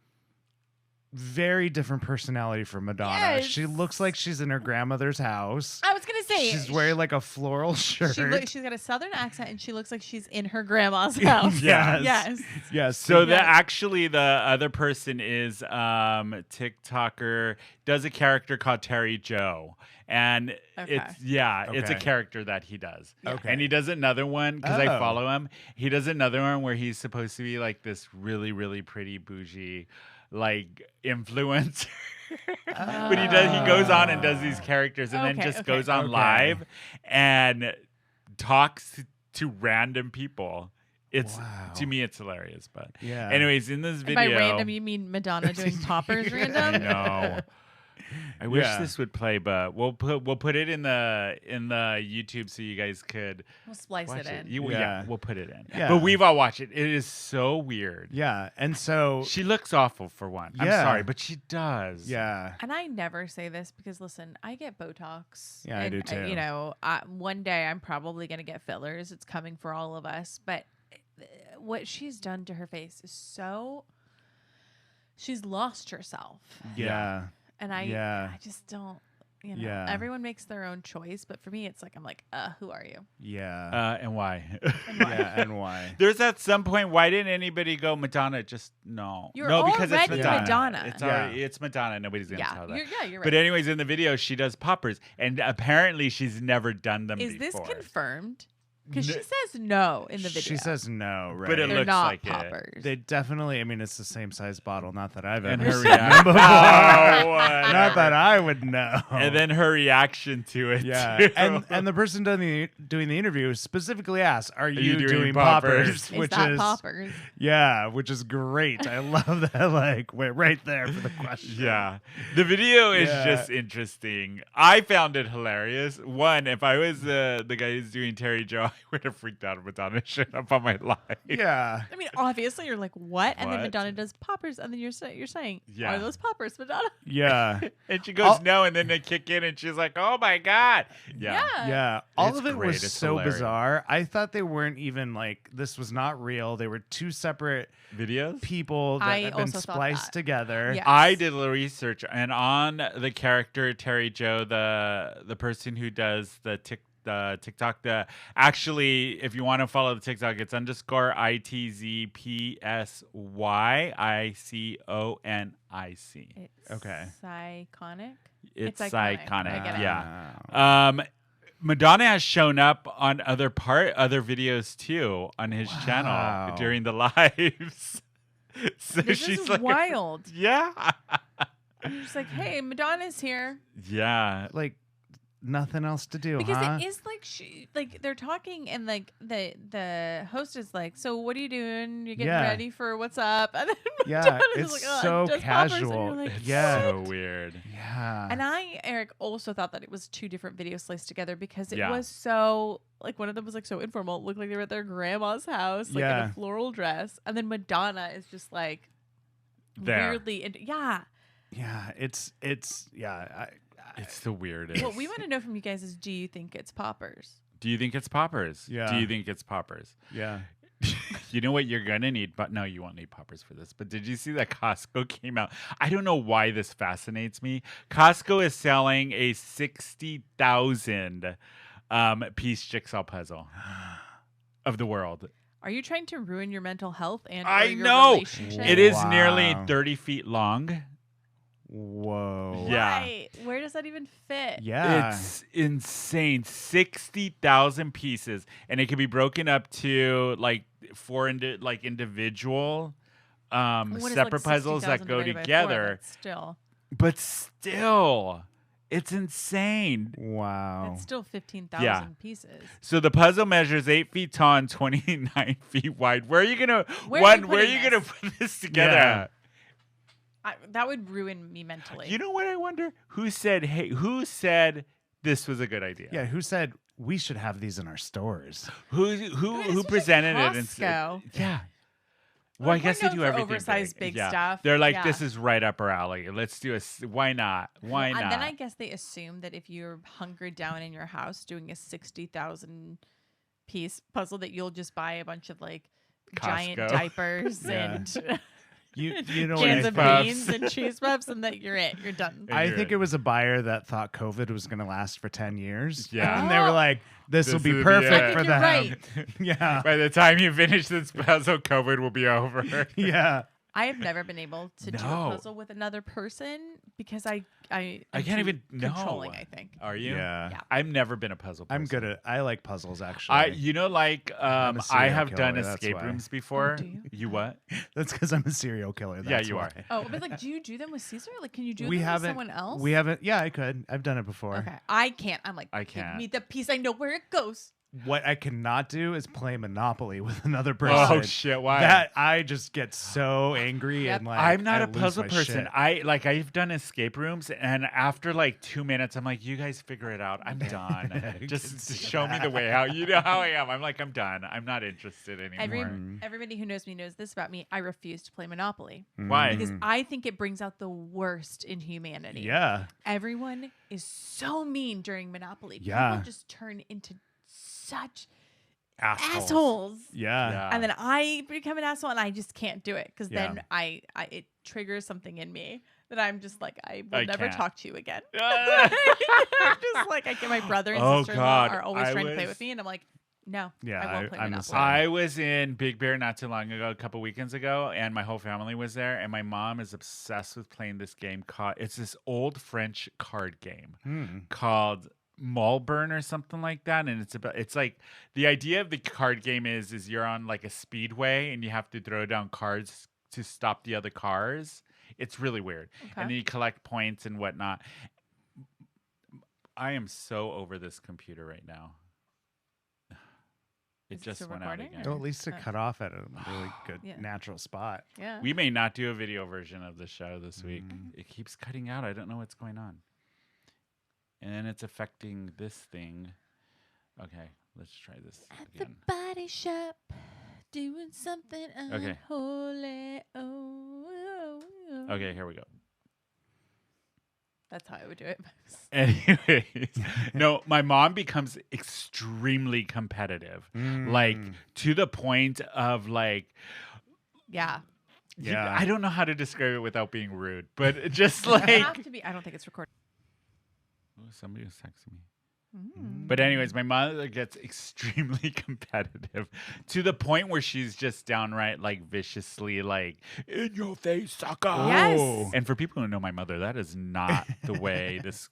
very different personality from Madonna. She Yes. looks like she's in her grandmother's house. I was gonna say She's wearing like a floral shirt. she's got a southern accent and she looks like she's in her grandma's house. Yes. Yes. Yes. So Yes. actually the other person is TikToker, does a character called Terry Joe. And Okay. it's a Okay. character that he does. Okay. And he does another one because I Oh. follow him. He does another one where he's supposed to be like this really, really pretty bougie like influencer. But he goes on and does these characters and then Okay, just okay. goes on Okay. live and talks to random people. It's Wow. to me it's hilarious, but Yeah. anyways, in this And video, by random you mean Madonna doing poppers I random? know. I wish Yeah. this would play, but we'll put it in the YouTube so you guys could We'll splice watch it it. in. Yeah, Yeah. we'll put it in. Yeah. But we've all watched it. It is so weird. Yeah. And so She looks awful for one. I'm Yeah. sorry, but she does. yeah. And I never say this because listen, I get Botox. Yeah, I and, do too. You know, one day I'm probably gonna get fillers. It's coming for all of us. But what she's done to her face is so. She's lost herself, Yeah. and Yeah. I just don't. You know, Yeah. everyone makes their own choice, but for me, it's like I'm like, who are you? Yeah. And why? Yeah. And why? There's at some point. Why didn't anybody go Madonna? Just no. You're no, because it's already Madonna. Madonna. It's Yeah. already it's Madonna. Nobody's gonna Yeah, tell that. you're right. But anyways, in the video, she does poppers, and apparently she's never done them Is this before. confirmed? Because she N- says no in the video. She says no, right? But it they're looks not like it. poppers. They definitely. I mean, it's the same size bottle. Not that I've And ever her seen them reaction. before. Oh, Not that I would know. And then her reaction to it. yeah, too. and the person doing the interview specifically asked, "Are you, you doing doing poppers?" poppers?" Is Which that is poppers? yeah, which is great. I love that. Like, wait right there for the question. Yeah. The video is Yeah. just interesting. I found it hilarious. One, if I was the guy who's doing Terry Joe, I would have freaked out if Madonna showed up on my live. yeah. I mean, obviously, you're like, what? And then What? Madonna does poppers, and then you're saying, Yeah. are those poppers, Madonna? Yeah, And she goes, Oh. no, and then they kick in, and she's like, oh my God. Yeah. yeah. All It's of it great. was It's so hilarious. bizarre. I thought they weren't even like this was not real. They were two separate Videos? people that I have been also thought spliced that. together. Yeah. I did a little research, and on the character Terry Joe, the person who does the the TikTok. Actually, if you want to follow the TikTok, it's _ITZPSYICONIC. It's Okay. iconic. It's iconic. iconic. I get it. Yeah. Madonna has shown up on other videos too on his channel Wow. during the lives. So This she's is like, wild. yeah, I'm just like, hey, Madonna's here. yeah. Like nothing else to do, Because huh? it is like they're talking and like the host is like, so what are you doing? You're getting Yeah. ready for what's up? And then Yeah, Madonna's it's like, "Oh, so just poppers," and you're casual. like, It's Yeah. so weird. Yeah. And Eric, also thought that it was two different videos sliced together because it Yeah. was so like one of them was like so informal. It looked like they were at their grandma's house, like in Yeah. a floral dress, and then Madonna is just like There. weirdly, yeah. Yeah, it's yeah. It's the weirdest. What we want to know from you guys is, do you think it's poppers? Do you think it's poppers? Yeah. Do you think it's poppers? Yeah. You know what you're gonna need, but no, you won't need poppers for this. But did you see that Costco came out? I don't know why this fascinates me. Costco is selling a 60,000 piece jigsaw puzzle of the world. Are you trying to ruin your mental health and I or your know. relationship? It is nearly Wow. 30 feet long. Whoa. Yeah. Right. Where does that even fit? Yeah. It's insane. 60,000 pieces. And it can be broken up to like individual What is, separate like, puzzles that 60,000 go divided by 4? together. That's Still, it's insane. Wow. still 15,000 Yeah. pieces. So the puzzle measures 8 feet tall and 29 feet wide. Where are you gonna Where are you where are putting you gonna this? put this together? Yeah. That would ruin me mentally. You know what I wonder? Who said this was a good idea? Yeah, who said we should have these in our stores? Who especially presented it? Costco. Yeah. Well, Well, I guess they we're known do for everything oversized big yeah. stuff. They're like, Yeah. this is right up our alley. Let's do why not? Why not? And then I guess they assume that if you're hunkered down in your house doing a 60,000 piece puzzle, that you'll just buy a bunch of like giant Costco. diapers Yeah. and You know what cans I of puffs. beans and cheese puffs, and that you're it. You're done. And I you're think in. it was a buyer that thought COVID was going to last for 10 years. Yeah. And they were like, this will This be will be perfect it. for I think them. you're Yeah. By the time you finish this puzzle, COVID will be over. Yeah. I have never been able to do No. a puzzle with another person because I am can't too even know. controlling. I think. Are you? Yeah. Yeah. I've never been a puzzle person. I'm good at I like puzzles actually. I like I'm a I serial have done killer, that's escape why. rooms before. do you? You what? That's because I'm a serial killer. Yeah, That's you why. are. Oh, but like, do you do them with Caesar? Like, can you do We them with haven't someone else? We haven't yeah, I could. I've done it before. Okay, I can't. I'm like, I give can't. me the piece. I know where it goes. What I cannot do is play Monopoly with another Oh person. shit! Why? That I just get so angry Yep. and like I'm not I a lose puzzle my person. shit. I've done escape rooms, and after like 2 minutes, I'm like, you guys figure it out. I'm done. Just show me the way out. You know how I am. I'm like, I'm done. I'm not interested anymore. Everybody who knows me knows this about me. I refuse to play Monopoly Why? because I think it brings out the worst in humanity. Yeah. Everyone is so mean during Monopoly. Yeah. People just turn into such Assholes. assholes. Yeah. Yeah. And then I become an asshole and I just can't do it because Yeah. then I it triggers something in me that I'm just like, I will I never can't. talk to you again. Ah. Just like I get my brother and Oh, sister-in-law God. are always I trying to play was- with me and I'm like, no, Yeah, I won't play I'm the Monopoly. same. I was in Big Bear not too long ago, a couple weekends ago, and my whole family was there. And my mom is obsessed with playing this game called. It's this old French card game called Malburn or something like that. And it's like the idea of the card game is you're on like a speedway and you have to throw down cards to stop the other cars. It's really weird, Okay. and then you collect points and whatnot. I am so over this computer right now. It Is it just still went out recording, again. Well, at least to Uh, cut off at a really good Yeah. natural spot. Yeah. We may not do a video version of the show this week. Mm. It keeps cutting out. I don't know what's going on. And it's affecting this thing. Okay, let's try this At the again. body shop, doing something Okay. unholy. Oh. Okay, here we go. That's how I would do it. Anyways, no, my mom becomes extremely competitive. Like Mm. to the point of like Yeah. Yeah. I don't know how to describe it without being rude, but just It like have to be. I don't think it's recorded. oh, somebody was texting me. But anyways, my mother gets extremely competitive to the point where she's just downright like viciously like in your face, sucker. Yes. And for people who know my mother, that is not the way this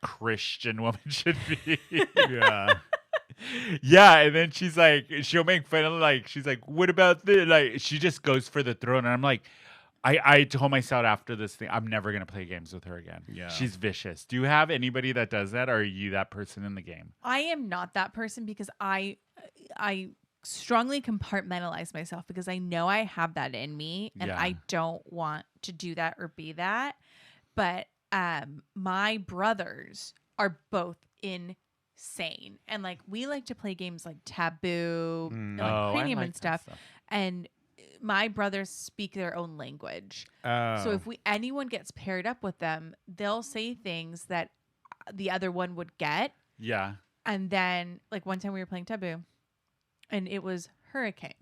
Christian woman should be. Yeah. Yeah, and then she's like, she'll make fun of like, she's like, what about this? Like, she just goes for the throne, and I'm like, I told myself after this thing, I'm never gonna play games with her again. Yeah. She's vicious. Do you have anybody that does that, or are you that person in the game? I am not that person because I strongly compartmentalize myself because I know I have that in me and Yeah. I don't want to do that or be that. But my brothers are both insane. And like we like to play games like Taboo, and, like I Cranium like and that stuff. And my brothers speak their own language. Oh. So if anyone gets paired up with them, they'll say things that the other one would get. Yeah. And then, like one time we were playing Taboo, and it was Hurricane.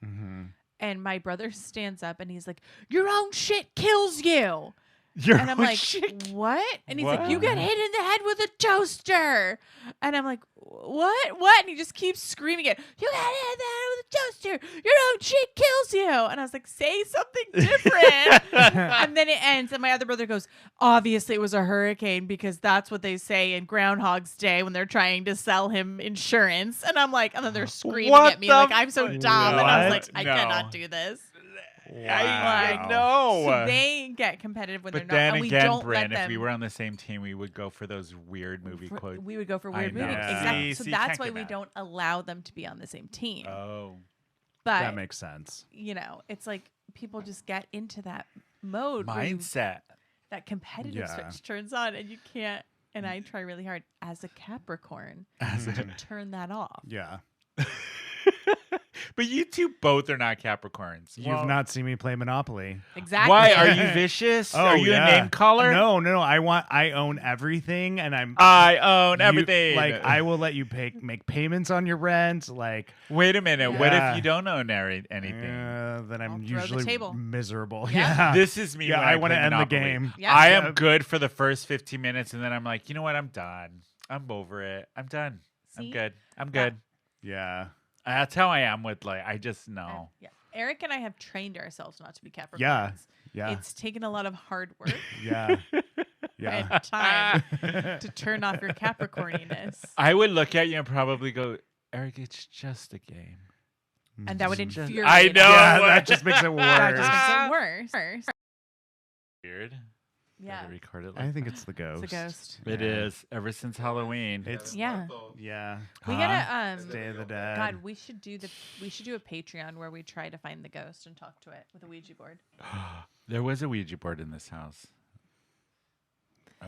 Mhm. And my brother stands up and he's like, "Your own shit kills you." Your And I'm own like, shit. "What?" And he's like, "You What? get hit in the head with a toaster." And I'm like, "What? What?" And he just keeps screaming it. "You got hit in the head with a toaster. Your own shit kills you." And I was like, "Say something different." And then it ends, and my other brother goes, "Obviously, it was a hurricane because that's what they say in Groundhog's Day when they're trying to sell him insurance." And I'm like, and then they're screaming What at me the like I'm so dumb, and I was like, What? "I No. cannot do this." I Wow. know. So they get competitive when but they're not, then and we again, don't Brent, let them. if we were on the same team, we would go for those weird movie quotes. We would go for I weird know. movies. Yeah. Exactly. See, So you that's can't why get we mad. don't allow them to be on the same team. Oh. But That makes sense. you know, it's like people just get into that mode where Mindset. that competitive Yeah. switch turns on, and you can't. And I try really hard as a Capricorn As to a- turn that off. Yeah. But you two both are not Capricorns. You've not seen me play Monopoly. Exactly. Why are you vicious? Are you yeah. a name caller? No. I own everything, and I'm. I own you- everything. Like I will let you make payments on your rent. Like Wait a minute. What if Yeah. you don't own anything? then I'm I'll throw the usually table. miserable. Yeah. Yeah. This is me. Yeah, when I want to end the game. Yeah. I Yeah. am good for the first 15 minutes, and then I'm like, you know what? I'm done. I'm over it. I'm done. I'm See? good. I'm Yeah. good. Yeah. That's how I am with like. I just know. Yeah. Eric and I have trained ourselves not to be Capricorns. Yeah. Yeah. It's taken a lot of hard work Yeah. Yeah. and time to turn off your Capricorniness. I would look at you and probably go, Eric, it's just a game. And that would Mm. infuriate I know. Yeah, us. that just makes it worse. That just makes it worse. Weird. Yeah. Gotta record it I like think it's the ghost. It's a ghost. It is ever since Halloween. It's Yeah. yeah. We Huh? gotta Day of the Dead. God, we should do a Patreon where we try to find the ghost and talk to it with a Ouija board. There was a Ouija board in this house.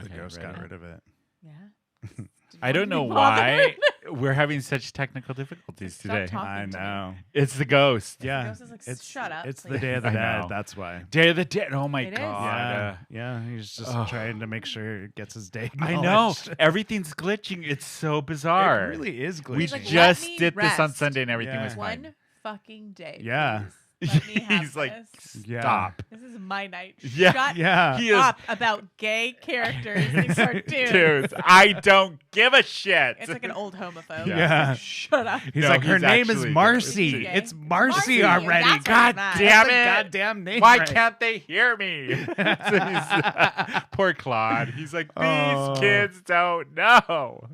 The ghost got rid of it. Yeah. I don't know why we're having such technical difficulties Stop today. talking I to me. know. It's the ghost. Yeah. ghost is like, it's "Shut up, It's the please." Day of the I Dead. know. That's why. Day of the Dead. Oh my It is. god. Yeah. He's just Ugh. trying to make sure it gets his day. I know. acknowledged. Everything's glitching. It's so bizarre. It really is glitching. We He's like, "Let just me did this on rest." Sunday and everything Yeah. was fine. One fucking day. Yeah. please. Let me have He's like, this. Yeah. stop. This is my night. Yeah. Shut Yeah. He is. up about gay characters. They start doing. Dude, I don't give a shit. It's like an old homophobe. Yeah. It's like, shut up. He's No, like, her he's name is actually- Marcy. Is he gay? It's Marcy Marcy, already. that's what God he meant. damn That's a it. goddamn name. Why right. can't they hear me? Poor Claude. He's like, these Oh. kids don't know.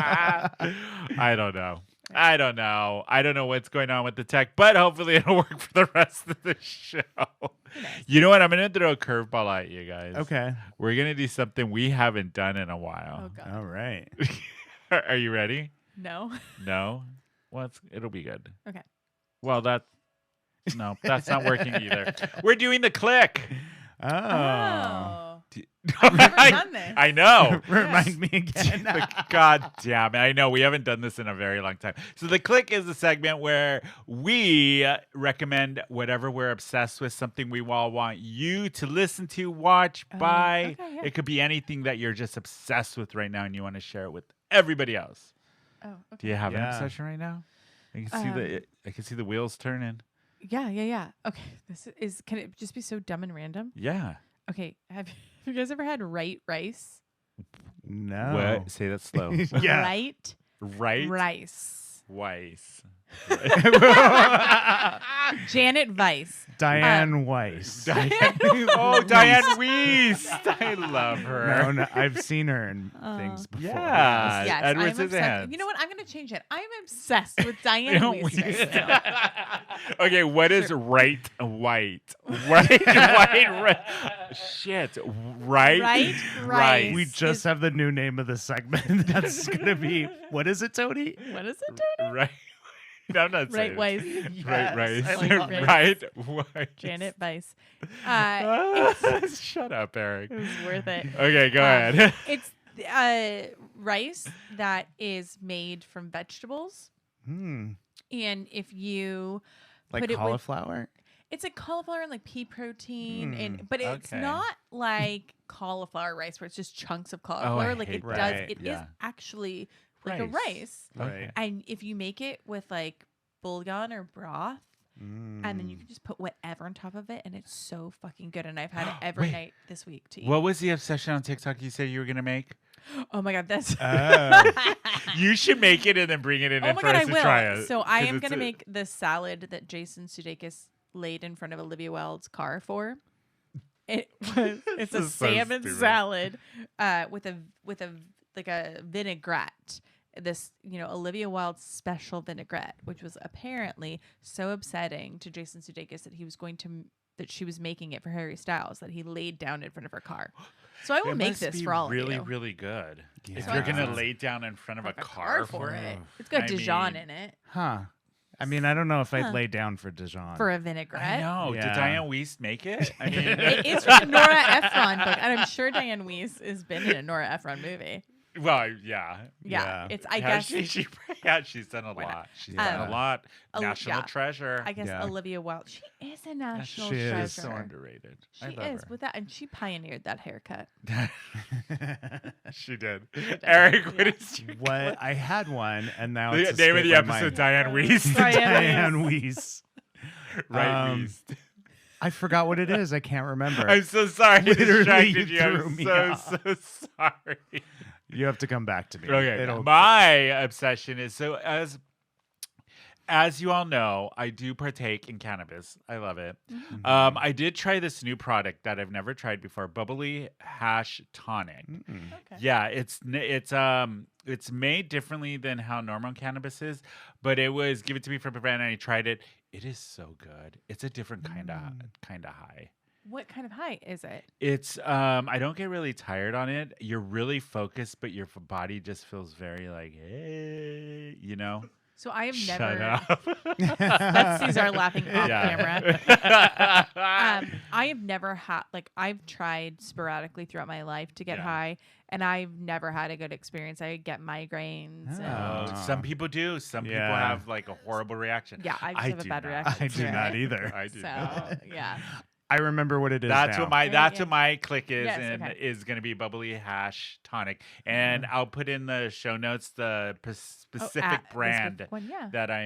I don't know. I don't know. I don't know what's going on with the tech, but hopefully it'll work for the rest of the show. You know what? I'm going to throw a curveball at you guys. Okay. We're going to do something we haven't done in a while. Oh god. All right. Are you ready? No. No? Well, it'll be good. Okay. Well, no, that's not working either. We're doing the click. Oh. Oh. I've never done this. I know. Remind me again. God damn it. I know. We haven't done this in a very long time. So the click is a segment where we recommend whatever we're obsessed with, something we all want you to listen to, watch, buy. okay, yeah. It could be anything that you're just obsessed with right now and you want to share it with everybody else. Oh. Okay. Do you have an Yeah. obsession right now? I can see the wheels turning. Yeah. Okay. Can it just be so dumb and random? Yeah. Okay. Have you guys ever had right rice? No. What? Say that slow. Yeah. Right Right? rice. Weiss. Janet Weiss. Diane Weiss. Diane. Oh, Diane Weist. I love her. No, I've seen her in things before. Yeah. Yes, Edward I'm obsessed. Scissorhands. You know what? I'm going to change it. I'm obsessed with Diane Weiss right now. Okay, what is right white? Right, right. Shit. Right? Right, Right. rice. We just have the new name of the segment. That's gonna be, what is it, Tony? What is it, Tony? Right. I'm not saying Right it. Weiss. Right, right. I Like love it. Right. White. Janet Weiss. Shut up, Eric. It was worth it. Okay, go ahead. It's rice that is made from vegetables. Hmm. And if you Like put it with, cauliflower? it's like cauliflower and like pea protein, Mm, and but it's okay. not like cauliflower rice where it's just chunks of cauliflower. Like hate it that. does. Right, It is yeah. actually like a Rice. rice. Right. And if you make it with like bouillon or broth, and Mm. then you can just put whatever on top of it, and it's so fucking good. And I've had it every Wait. night this week to eat. What was the obsession on TikTok you said you were going to make? Oh my god, that's. Oh. You should make it and then bring it in Oh my for god, us I to will. try it. So I 'Cause am it's gonna a- make the salad that Jason Sudeikis laid in front of Olivia Wilde's car for. It's This a is so salmon stupid. salad with a like a vinaigrette. This Olivia Wilde's special vinaigrette, which was apparently so upsetting to Jason Sudeikis that she was making it for Harry Styles that he laid down in front of her car. So I will It make must this be for all really, of you. really good. If Yeah. you're gonna Yeah. lay down in front of a Have car for it. it. It's got I Dijon mean- in it Huh. I mean, I don't know if I'd Huh. lay down for Dijon. for a I vinaigrette. know. Did Yeah. Diane Weist make it? I mean, It's from a Nora Ephron book, and I'm sure Diane Weiss has been in a Nora Ephron movie. well, yeah. Yeah, Yeah. it's I Has guess she's done a Why not? lot. She's done a Yeah. lot. Oh, National yeah. treasure. I guess Yeah. Olivia Wilde. She is a national She is. treasure. She's so underrated. She I love is her. with that, and she pioneered that haircut. She did. did. Eric, what Yeah. is your What? I had one, and now the it's name of the escaped my episode? mind. Diane Weist. Diane Weiss. Right, Um, Weist. I forgot what it is. I can't remember. I'm so sorry. I Literally, distracted you you. threw I'm me so off. sorry. You have to come back to me. Okay, It'll- my obsession is so as you all know, I do partake in cannabis. I love it. Mm-hmm. I did try this new product that I've never tried before, Bubbly Hash Tonic. Mm-mm. Okay. Yeah, it's made differently than how normal cannabis is, but it was given to me from a brand and I tried it. It is so good. It's a different kind of high. What kind of high is it? It's I don't get really tired on it. You're really focused, but your body just feels very like, hey, you know. So I have Shut never. up. That's Cesar laughing off camera. camera. I have never had I've tried sporadically throughout my life to get Yeah. high, and I've never had a good experience. I get migraines. Oh. And, Some people do. Some people Yeah. have like a horrible reaction. yeah, I just have a do bad not. reaction. I to do it. not either. I do So not. yeah, I remember what it is. That's now. what my Yeah, that's yeah. what my click is, Yes, and okay. is going to be Bubbly Hash Tonic, and I'll put in the show notes the specific this brand one, yeah, that I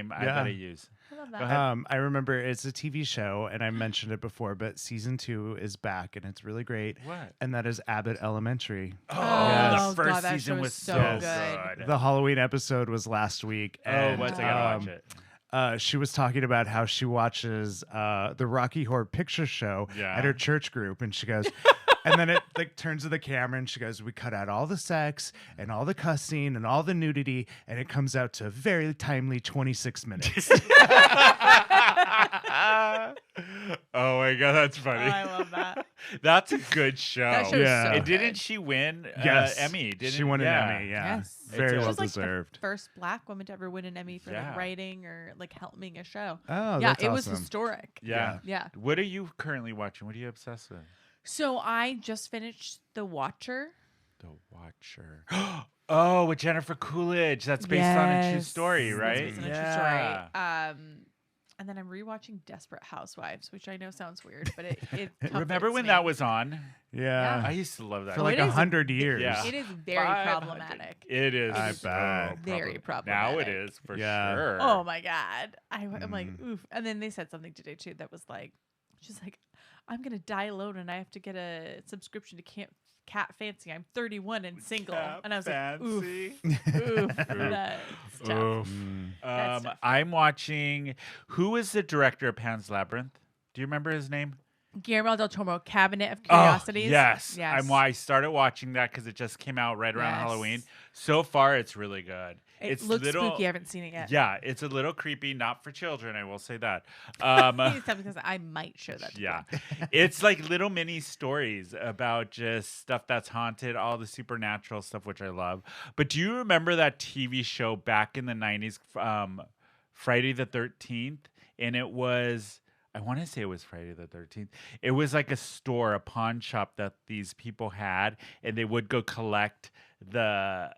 use. I love Go that. ahead. I remember it's a TV show, and I mentioned it before, but season 2 is back, and it's really great. What? And that is Abbott Elementary. Oh, Yes. the first God, that season show was is so so good. good. The Halloween episode was last week. Oh, And, what's I gotta watch it? She was talking about how she watches the Rocky Horror Picture Show Yeah. at her church group, and she goes, and then it like turns to the camera, and she goes, "We cut out all the sex and all the cussing and all the nudity, and it comes out to a very timely 26 minutes." Oh my god, that's funny. I love that. That's a good show. That show's Yeah. so And good. didn't she win Yes, Emmy? Didn't she won an yeah. Emmy. Yeah, Yes. very It's well She's like deserved. the first Black woman to ever win an Emmy for Yeah. like writing or like helming a show. Oh, yeah, that's it was awesome. historic. Yeah. Yeah. What are you currently watching? What are you obsessed with? So I just finished The Watcher. The Watcher. Oh, with Jennifer Coolidge. That's based on a true Yes. story, That's right? based on a true story. And then I'm rewatching Desperate Housewives, which I know sounds weird, but it Remember comforts when me. that was on? Yeah, I used to love that. for Oh, like it is 100 years. Yeah. It is very 500. problematic. It is. I so bet. Very Now it problematic. is for Yeah. sure. Oh my god! I'm like, Mm. oof. And then they said something today too that was like, she's like, I'm gonna die alone, and I have to get a subscription to cat fancy. I'm 31 and single. Cat And I was like, oof, fancy. oof, that's tough. Oof. That's tough. I'm watching. Who is the director of Pan's Labyrinth? Do you remember his name? Guillermo del Toro, Cabinet of Curiosities. Oh, yes. Yes. I started watching that because it just came out right around Yes. Halloween. So far, it's really good. It it's looks little, spooky. I haven't seen it yet. Yeah, it's a little creepy, not for children. I will say that. Because I might show that. To Yeah. them. It's like little mini stories about just stuff that's haunted, all the supernatural stuff, which I love. But do you remember that TV show back in the 90s, Friday the 13th? And it was, I want to say it was Friday the 13th. It was like a store, a pawn shop that these people had, and they would go collect the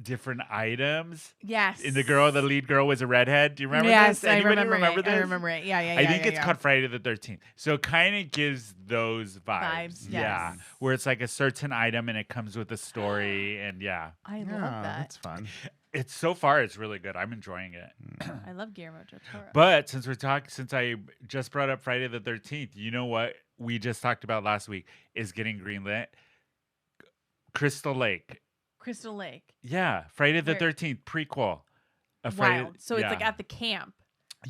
different items. Yes. And the lead girl was a redhead. Do you remember yes, this? I Anybody remember this? it. I remember it. Yeah. I think it's called Friday the 13th. So it kind of gives those vibes. Yeah. yes. Where it's like a certain item and it comes with a story. And yeah, I Yeah, love that. that's fun. it's so far, it's really good. I'm enjoying it. I love Guillermo del Toro. But since I just brought up Friday the 13th, you know what we just talked about last week is getting greenlit? Crystal Lake. Crystal Lake. Yeah. Friday the Where- 13th prequel. Wow. So it's like yeah. at the camp.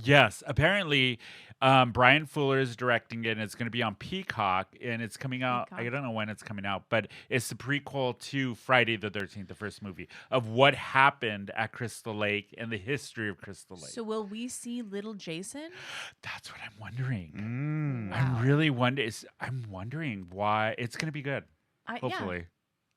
Yes, apparently, Brian Fuller is directing it, and it's going to be on Peacock, and it's coming out. I Peacock. don't know when it's coming out, but it's the prequel to Friday the 13th, the first movie, of what happened at Crystal Lake and the history of Crystal Lake. So will we see little Jason? That's what I'm wondering. Mm. Wow. I'm wondering why it's going to be good. Yeah. Hopefully,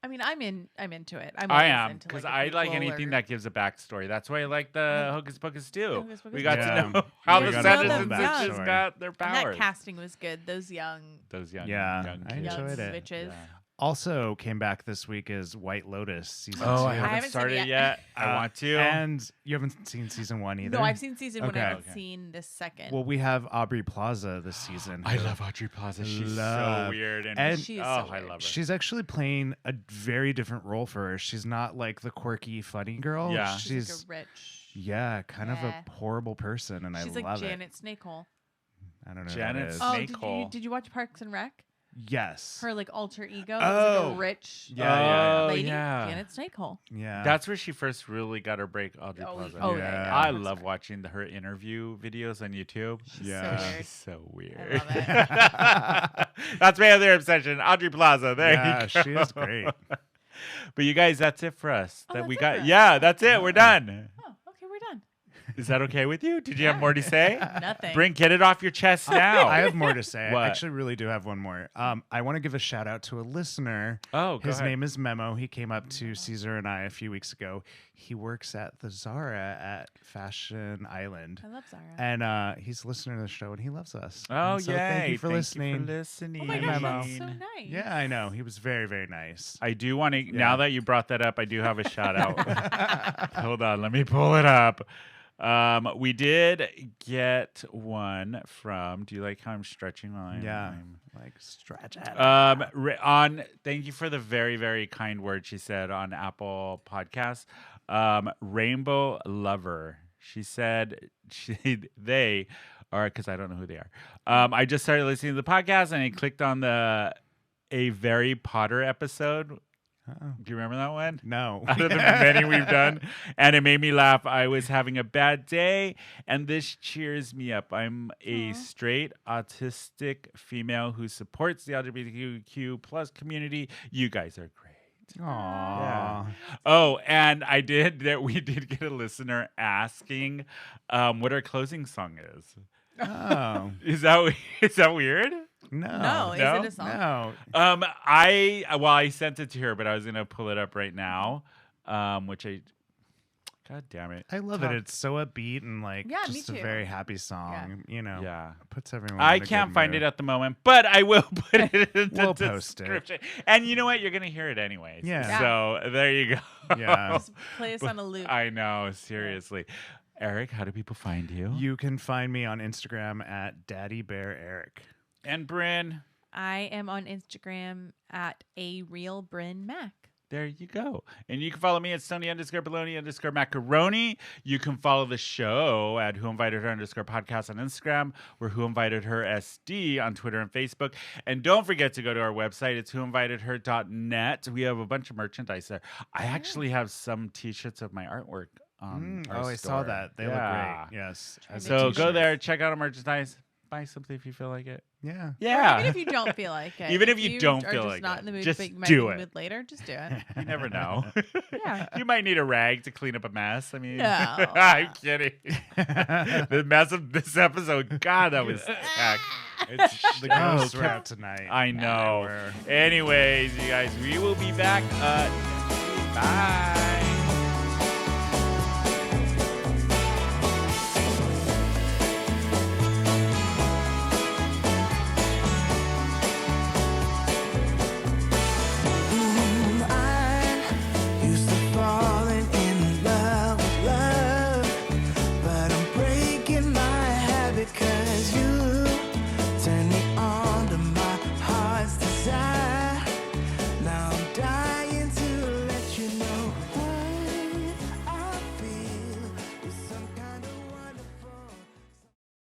I mean, I'm into it. I always am into, because like, a I like prequel anything or- that gives a backstory. That's why I like the Hocus Pocus too. Hocus Pocus We got too. to know Yeah. how We the got to know Santas the and Witches backstory. got their And powers. that casting was good. Those young, Those young, Yeah, young I kids. young enjoyed it. switches. Yeah. Also came back this week is White Lotus season 2. Oh, I haven't haven't seen it started yet. yet. I want to. And you haven't seen season 1 either? No, I've seen season one. I Okay. haven't Okay. seen the second. Well, we have Aubrey Plaza this season. I who- love Audrey Plaza. She's so Love. weird And- She is oh, so I weird. love her. She's actually playing a very different role for her. She's not like the quirky, funny girl. Yeah. she's like a rich. yeah, kind of Yeah. a horrible person, and She's I like love Janet Snakehole. it. I don't know. who Janet that is. Oh, Snakehole. did you watch Parks and Rec? Yes. Her like alter ego. It was like Oh. a rich Yeah, lady. yeah. Janet Snakehole. yeah. That's where she first really got her break, Audrey Oh, Plaza. oh, Yeah. yeah. I Parks love and Rec. watching her interview videos on YouTube. She's Yeah. so weird. She's so weird. I love That's my other obsession, Audrey Plaza. There Yeah, you go. she is great. But you guys, that's it for us. Oh, that that's we it got. for us. Yeah, that's it. We're done. Oh, okay, we're done. Is that okay with you? Did you have more to say? Nothing. Get it off your chest now. I have more to say. What? I actually really do have one more. I want to give a shout out to a listener. Oh, go His ahead. name is Memo. He came up to Caesar and I a few weeks ago. He works at the Zara at Fashion Island. I love Zara. And he's a listener to the show and he loves us. Oh, And so yeah. Thank you for listening. Oh my Hey, gosh, Memo. that's so nice. Yeah, I know. He was very, very nice. I do want to, Yeah. now that you brought that up, I do have a shout out. Hold on. Let me pull it up. We did get one from, do you like how I'm stretching while I'm Like stretch it. thank you for the very, very kind word she said on Apple Podcasts. Rainbow Lover. She said they are, because I don't know who they are. I just started listening to the podcast and I clicked on a Very Potter episode. Oh. Do you remember that one? No. Out of the many we've done, and it made me laugh. I was having a bad day, and this cheers me up. I'm a Aw. straight autistic female who supports the LGBTQ plus community. You guys are great. Aww. Oh, and we did get a listener asking what our closing song is. Oh. Is that weird? No. No, is No? it a song? No. I sent it to her, but I was gonna pull it up right now. God damn it. I love it. It's so upbeat and like Yeah, me just a too. very happy song. You know, Yeah. puts everyone. I in a can't good find mood. it at the moment, but I will put it in the We'll post it. description. And you know what? You're gonna hear it anyways. Yeah. So there you go. Yeah. Just play us on a loop. I know. Seriously, Eric, how do people find you? You can find me on Instagram at Daddy Bear Eric. And Bryn. I am on Instagram at a real Bryn Mac. there you go. And you can follow me at Stoney_Baloney_Macaroni. You can follow the show at Who Invited Her _podcast on Instagram. We're Who Invited Her SD on Twitter and Facebook. And don't forget to go to our website. It's whoinvitedher.net. We have a bunch of merchandise there. I actually have some t-shirts of my artwork. Our I store. saw that. They look great. Yes. Try As to a So go t-shirt. there, check out our merchandise. Buy something if you feel like it. Yeah. Or Yeah. even if you don't feel like it. Even if you don't are feel just like not it, in the mood, just but you might do be in it. the mood later, just do it. You never know. Yeah. You might need a rag to clean up a mess. I mean, No. I'm kidding. The mess of this episode, God, that was heck. It's the ghosts Oh, were out tonight. I know. Anyways, you guys, we will be back. Bye.